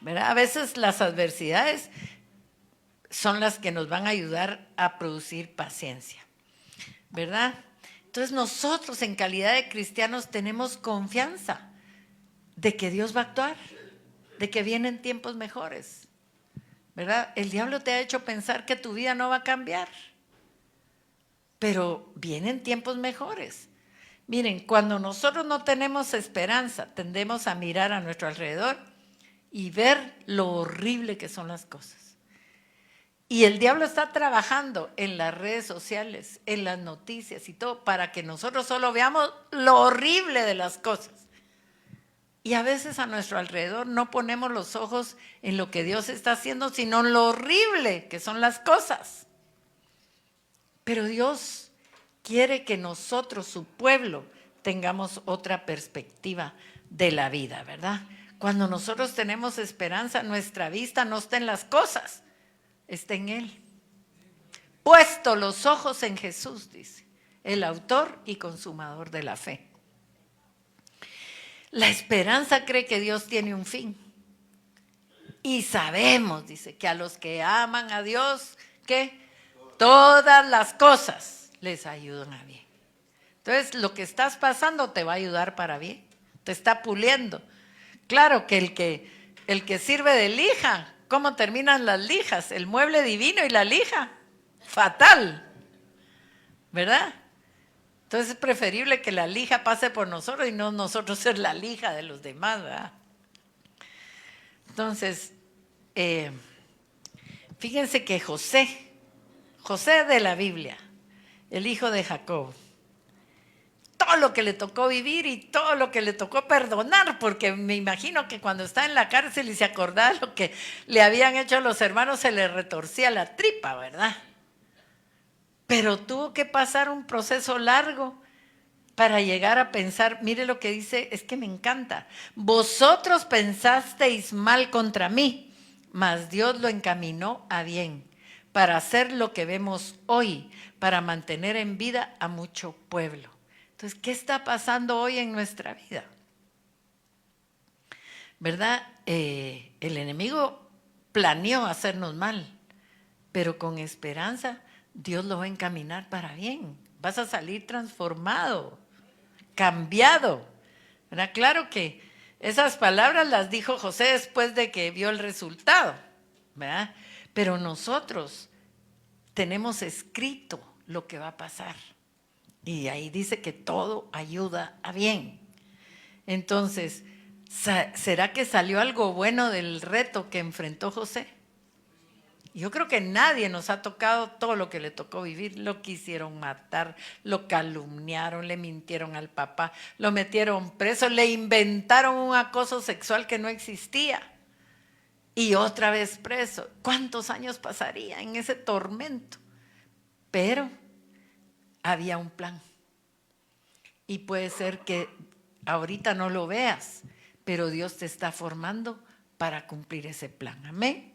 ¿Verdad? A veces las adversidades son las que nos van a ayudar a producir paciencia, ¿verdad? Entonces nosotros en calidad de cristianos tenemos confianza de que Dios va a actuar, de que vienen tiempos mejores, ¿verdad? El diablo te ha hecho pensar que tu vida no va a cambiar, pero vienen tiempos mejores. Miren, cuando nosotros no tenemos esperanza, tendemos a mirar a nuestro alrededor y ver lo horrible que son las cosas. Y el diablo está trabajando en las redes sociales, en las noticias y todo, para que nosotros solo veamos lo horrible de las cosas. Y a veces a nuestro alrededor no ponemos los ojos en lo que Dios está haciendo, sino en lo horrible que son las cosas. Pero Dios quiere que nosotros, su pueblo, tengamos otra perspectiva de la vida, ¿verdad? Cuando nosotros tenemos esperanza, nuestra vista no está en las cosas, está en Él. Puesto los ojos en Jesús, dice, el autor y consumador de la fe. La esperanza cree que Dios tiene un fin. Y sabemos, dice, que a los que aman a Dios, que todas las cosas les ayudan a bien. Entonces, lo que estás pasando te va a ayudar para bien, te está puliendo. Claro que el que sirve de lija, ¿cómo terminan las lijas? El mueble divino y la lija, fatal, ¿verdad? Entonces es preferible que la lija pase por nosotros y no nosotros ser la lija de los demás, ¿verdad? Entonces, fíjense que José de la Biblia, el hijo de Jacob, todo lo que le tocó vivir y todo lo que le tocó perdonar, porque me imagino que cuando está en la cárcel y se acordaba lo que le habían hecho a los hermanos, se le retorcía la tripa, ¿verdad? Pero tuvo que pasar un proceso largo para llegar a pensar, mire lo que dice, es que me encanta. Vosotros pensasteis mal contra mí, mas Dios lo encaminó a bien, para hacer lo que vemos hoy, para mantener en vida a mucho pueblo. Entonces, ¿qué está pasando hoy en nuestra vida? ¿Verdad? El enemigo planeó hacernos mal, pero con esperanza Dios lo va a encaminar para bien. Vas a salir transformado, cambiado. ¿Verdad? Claro que esas palabras las dijo José después de que vio el resultado, ¿verdad? Pero nosotros tenemos escrito lo que va a pasar. Y ahí dice que todo ayuda a bien. Entonces, ¿será que salió algo bueno del reto que enfrentó José? Yo creo que nadie nos ha tocado todo lo que le tocó vivir. Lo quisieron matar, lo calumniaron, le mintieron al papá, lo metieron preso, le inventaron un acoso sexual que no existía. Y otra vez preso. ¿Cuántos años pasaría en ese tormento? Pero había un plan. Y puede ser que ahorita no lo veas, pero Dios te está formando para cumplir ese plan. Amén.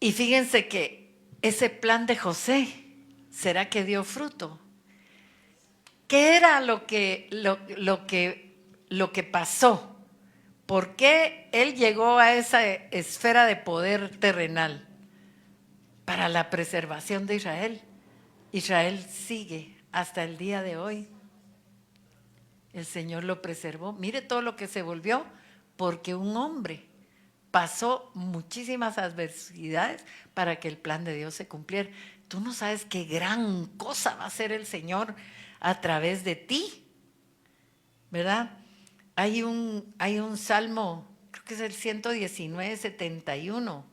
Y fíjense que ese plan de José, ¿será que dio fruto? ¿Qué era lo que pasó? ¿Por qué él llegó a esa esfera de poder terrenal? Para la preservación de Israel. Israel sigue hasta el día de hoy. El Señor lo preservó. Mire todo lo que se volvió porque un hombre pasó muchísimas adversidades para que el plan de Dios se cumpliera. Tú no sabes qué gran cosa va a hacer el Señor a través de ti, ¿verdad? Hay un salmo, creo que es el 119, 71,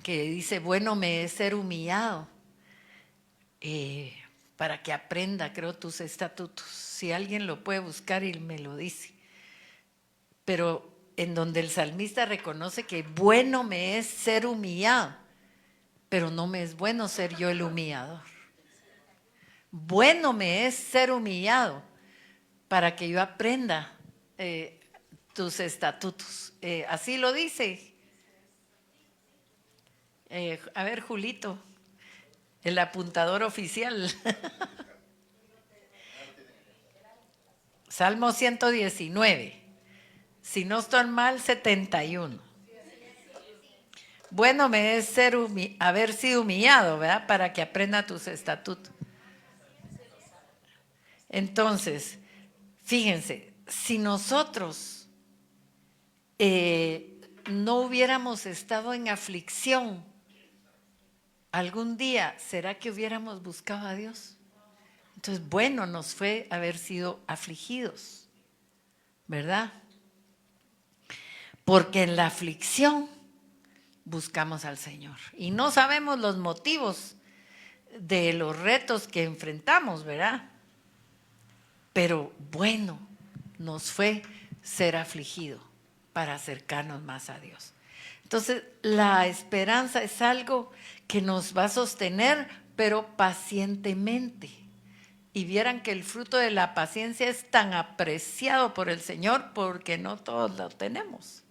que dice, bueno me es ser humillado, para que aprenda, creo, tus estatutos. Si alguien lo puede buscar y me lo dice. Pero en donde el salmista reconoce que bueno me es ser humillado, pero no me es bueno ser yo el humillador. Bueno me es ser humillado para que yo aprenda tus estatutos. Así lo dice. A ver, Julito, el apuntador oficial. Salmo 119. Si no estoy mal, 71. Bueno me es haber sido humillado, ¿verdad? Para que aprenda tus estatutos. Entonces, fíjense, si nosotros no hubiéramos estado en aflicción, algún día, ¿será que hubiéramos buscado a Dios? Entonces, bueno nos fue haber sido afligidos, ¿verdad? Porque en la aflicción buscamos al Señor. Y no sabemos los motivos de los retos que enfrentamos, ¿verdad? Pero bueno nos fue ser afligido para acercarnos más a Dios. Entonces, la esperanza es algo que nos va a sostener, pero pacientemente. Y vieran que el fruto de la paciencia es tan apreciado por el Señor porque no todos lo tenemos,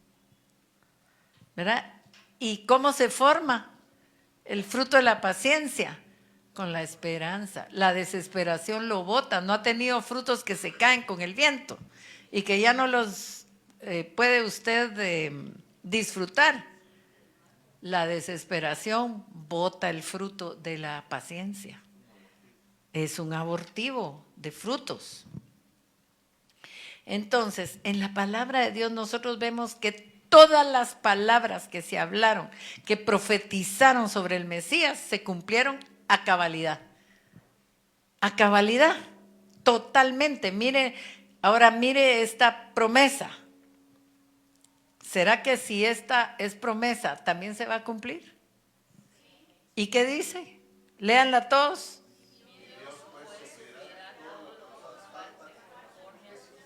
¿verdad? ¿Y cómo se forma el fruto de la paciencia? Con la esperanza. La desesperación lo bota. No ha tenido frutos que se caen con el viento y que ya no los puede usted disfrutar. La desesperación bota el fruto de la paciencia. Es un abortivo de frutos. Entonces, en la palabra de Dios nosotros vemos que todas las palabras que se hablaron, que profetizaron sobre el Mesías, se cumplieron a cabalidad. A cabalidad, totalmente. Ahora mire esta promesa. ¿Será que si esta es promesa, también se va a cumplir? ¿Y qué dice? Léanla todos.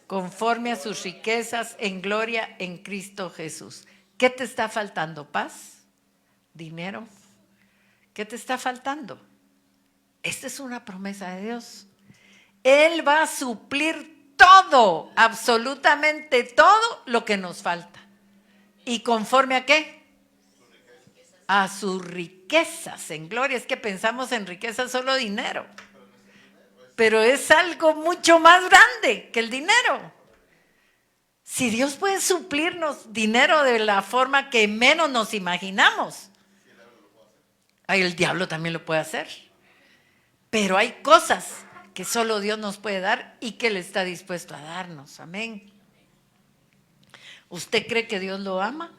Conforme a sus riquezas en gloria en Cristo Jesús. ¿Qué te está faltando? ¿Paz? ¿Dinero? ¿Qué te está faltando? Esta es una promesa de Dios. Él va a suplir todo, absolutamente todo lo que nos falta. ¿Y conforme a qué? A sus riquezas en gloria. Es que pensamos en riquezas solo dinero. Pero es algo mucho más grande que el dinero. Si Dios puede suplirnos dinero de la forma que menos nos imaginamos, el diablo también lo puede hacer. Pero hay cosas que solo Dios nos puede dar y que Él está dispuesto a darnos. Amén. ¿Usted cree que Dios lo ama?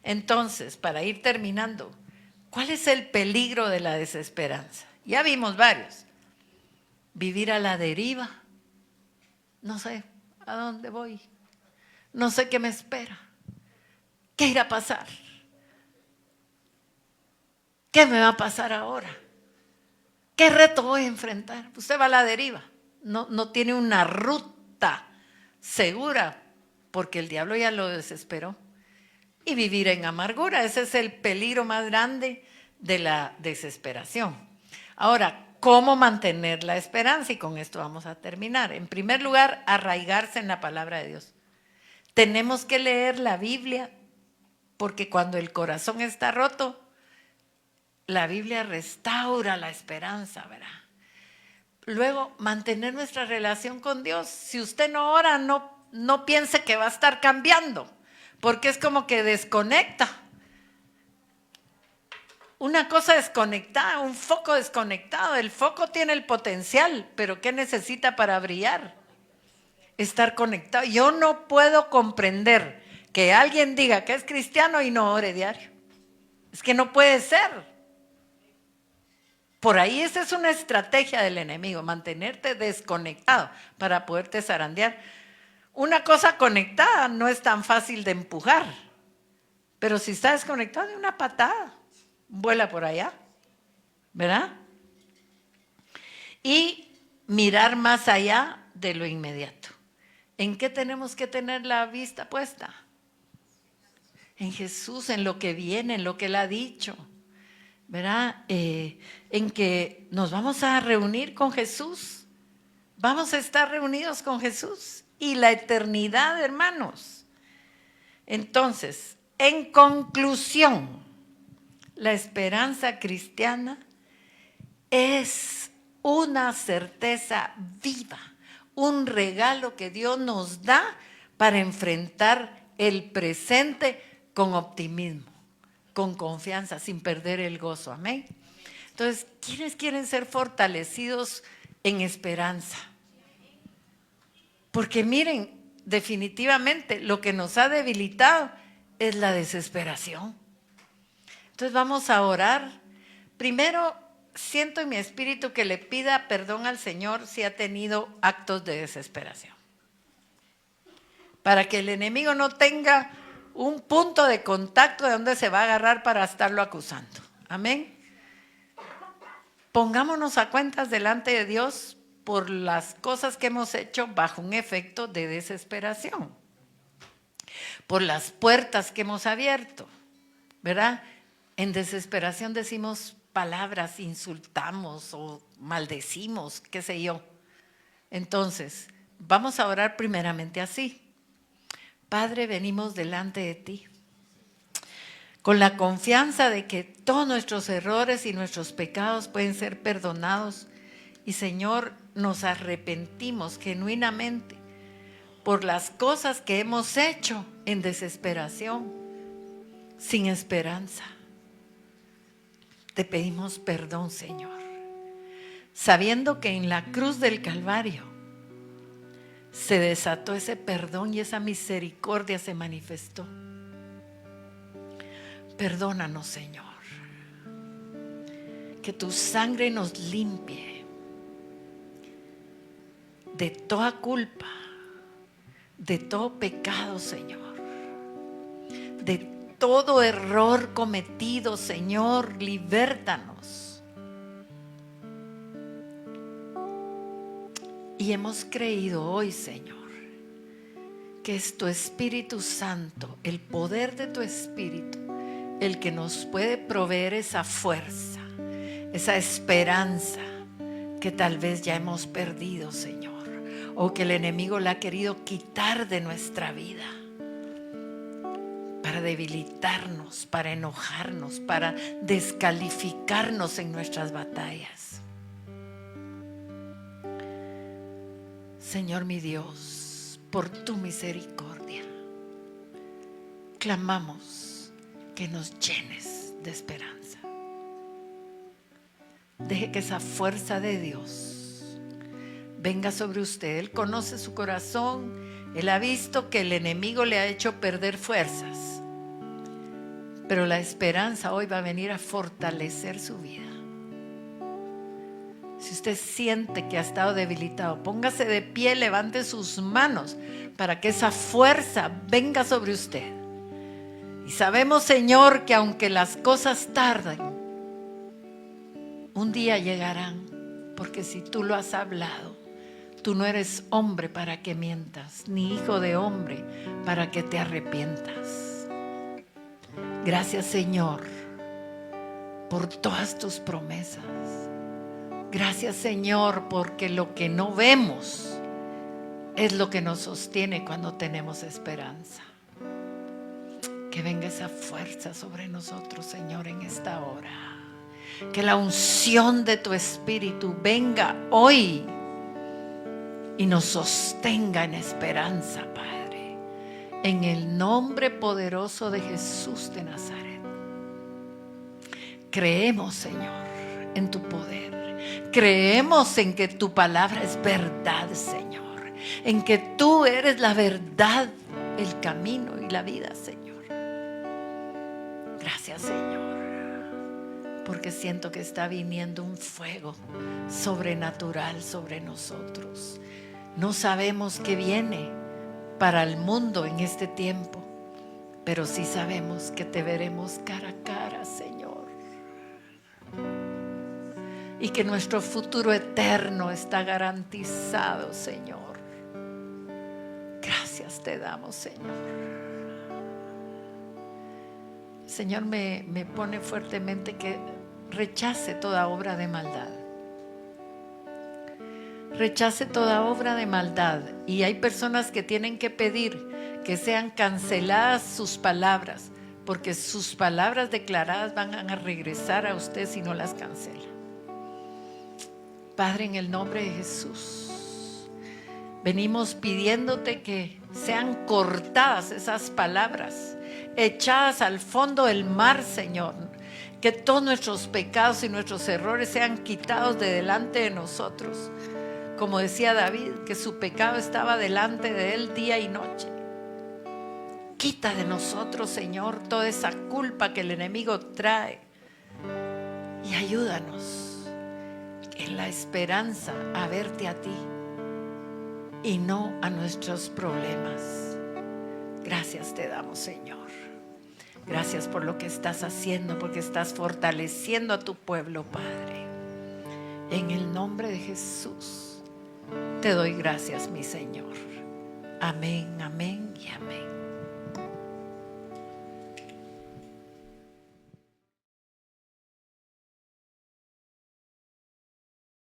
Entonces, para ir terminando, ¿cuál es el peligro de la desesperanza? Ya vimos varios. Vivir a la deriva. No sé a dónde voy. No sé qué me espera. ¿Qué irá a pasar? ¿Qué me va a pasar ahora? ¿Qué reto voy a enfrentar? Usted va a la deriva. No tiene una ruta segura porque el diablo ya lo desesperó. Y vivir en amargura, ese es el peligro más grande de la desesperación. Ahora, ¿cómo mantener la esperanza? Y con esto vamos a terminar. En primer lugar, arraigarse en la palabra de Dios. Tenemos que leer la Biblia porque cuando el corazón está roto, la Biblia restaura la esperanza, ¿verdad? Luego, mantener nuestra relación con Dios. Si usted no ora, no piense que va a estar cambiando, porque es como que desconecta. Una cosa desconectada, un foco desconectado. El foco tiene el potencial, pero ¿qué necesita para brillar? Estar conectado. Yo no puedo comprender que alguien diga que es cristiano y no ore diario. Es que no puede ser. Por ahí esa es una estrategia del enemigo, mantenerte desconectado para poderte zarandear. Una cosa conectada no es tan fácil de empujar, pero si está desconectado, de una patada, vuela por allá, ¿verdad? Y mirar más allá de lo inmediato. ¿En qué tenemos que tener la vista puesta? En Jesús, en lo que viene, en lo que Él ha dicho, ¿verdad? En que nos vamos a reunir con Jesús, vamos a estar reunidos con Jesús y la eternidad, hermanos. Entonces, en conclusión, la esperanza cristiana es una certeza viva, un regalo que Dios nos da para enfrentar el presente con optimismo, con confianza, sin perder el gozo. Amén. Entonces, ¿quiénes quieren ser fortalecidos en esperanza? Porque miren, definitivamente lo que nos ha debilitado es la desesperación. Entonces vamos a orar. Primero, siento en mi espíritu que le pida perdón al Señor si ha tenido actos de desesperación. Para que el enemigo no tenga un punto de contacto de donde se va a agarrar para estarlo acusando. Amén. Pongámonos a cuentas delante de Dios por las cosas que hemos hecho bajo un efecto de desesperación. Por las puertas que hemos abierto, ¿verdad? En desesperación decimos palabras, insultamos o maldecimos, qué sé yo. Entonces, vamos a orar primeramente así. Padre, venimos delante de ti con la confianza de que todos nuestros errores y nuestros pecados pueden ser perdonados. Y Señor, nos arrepentimos genuinamente por las cosas que hemos hecho en desesperación, sin esperanza. Te pedimos perdón, Señor, sabiendo que en la cruz del Calvario se desató ese perdón y esa misericordia se manifestó. Perdónanos, Señor. Que tu sangre nos limpie de toda culpa, de todo pecado, Señor, de todo error cometido, Señor, libértanos. Y hemos creído hoy, Señor, que es tu Espíritu Santo, el poder de tu Espíritu, el que nos puede proveer esa fuerza, esa esperanza que tal vez ya hemos perdido, Señor, o que el enemigo la ha querido quitar de nuestra vida, para debilitarnos, para enojarnos, para descalificarnos en nuestras batallas. Señor mi Dios, por tu misericordia, clamamos que nos llenes de esperanza. Deje que esa fuerza de Dios venga sobre usted. Él conoce su corazón. Él ha visto que el enemigo le ha hecho perder fuerzas. Pero la esperanza hoy va a venir a fortalecer su vida. Si usted siente que ha estado debilitado, póngase de pie, levante sus manos para que esa fuerza venga sobre usted. Y sabemos, Señor, que aunque las cosas tarden, un día llegarán, porque si tú lo has hablado, tú no eres hombre para que mientas, ni hijo de hombre para que te arrepientas. Gracias, Señor, por todas tus promesas. Gracias, Señor, porque lo que no vemos es lo que nos sostiene cuando tenemos esperanza. Que venga esa fuerza sobre nosotros, Señor, en esta hora. Que la unción de tu Espíritu venga hoy y nos sostenga en esperanza, Padre. En el nombre poderoso de Jesús de Nazaret. Creemos, Señor, en tu poder. Creemos en que tu palabra es verdad, Señor. En que tú eres la verdad, el camino y la vida, Señor. Gracias, Señor, porque siento que está viniendo un fuego sobrenatural sobre nosotros. No sabemos qué viene para el mundo en este tiempo, pero sí sabemos que te veremos cara a cara, Señor. Y que nuestro futuro eterno está garantizado, Señor. Gracias te damos, Señor. Señor, me pone fuertemente que rechace toda obra de maldad. Rechace toda obra de maldad. Y hay personas que tienen que pedir que sean canceladas sus palabras, porque sus palabras declaradas van a regresar a usted si no las cancela. Padre, en el nombre de Jesús, venimos pidiéndote que sean cortadas esas palabras, echadas al fondo del mar, Señor. Que todos nuestros pecados y nuestros errores sean quitados de delante de nosotros. Como decía David, que su pecado estaba delante de él día y noche. Quita de nosotros, Señor, toda esa culpa que el enemigo trae. Y ayúdanos en la esperanza a verte a ti y no a nuestros problemas. Gracias te damos, Señor. Gracias por lo que estás haciendo, porque estás fortaleciendo a tu pueblo, Padre. En el nombre de Jesús te doy gracias, mi Señor. Amén, amén y amén.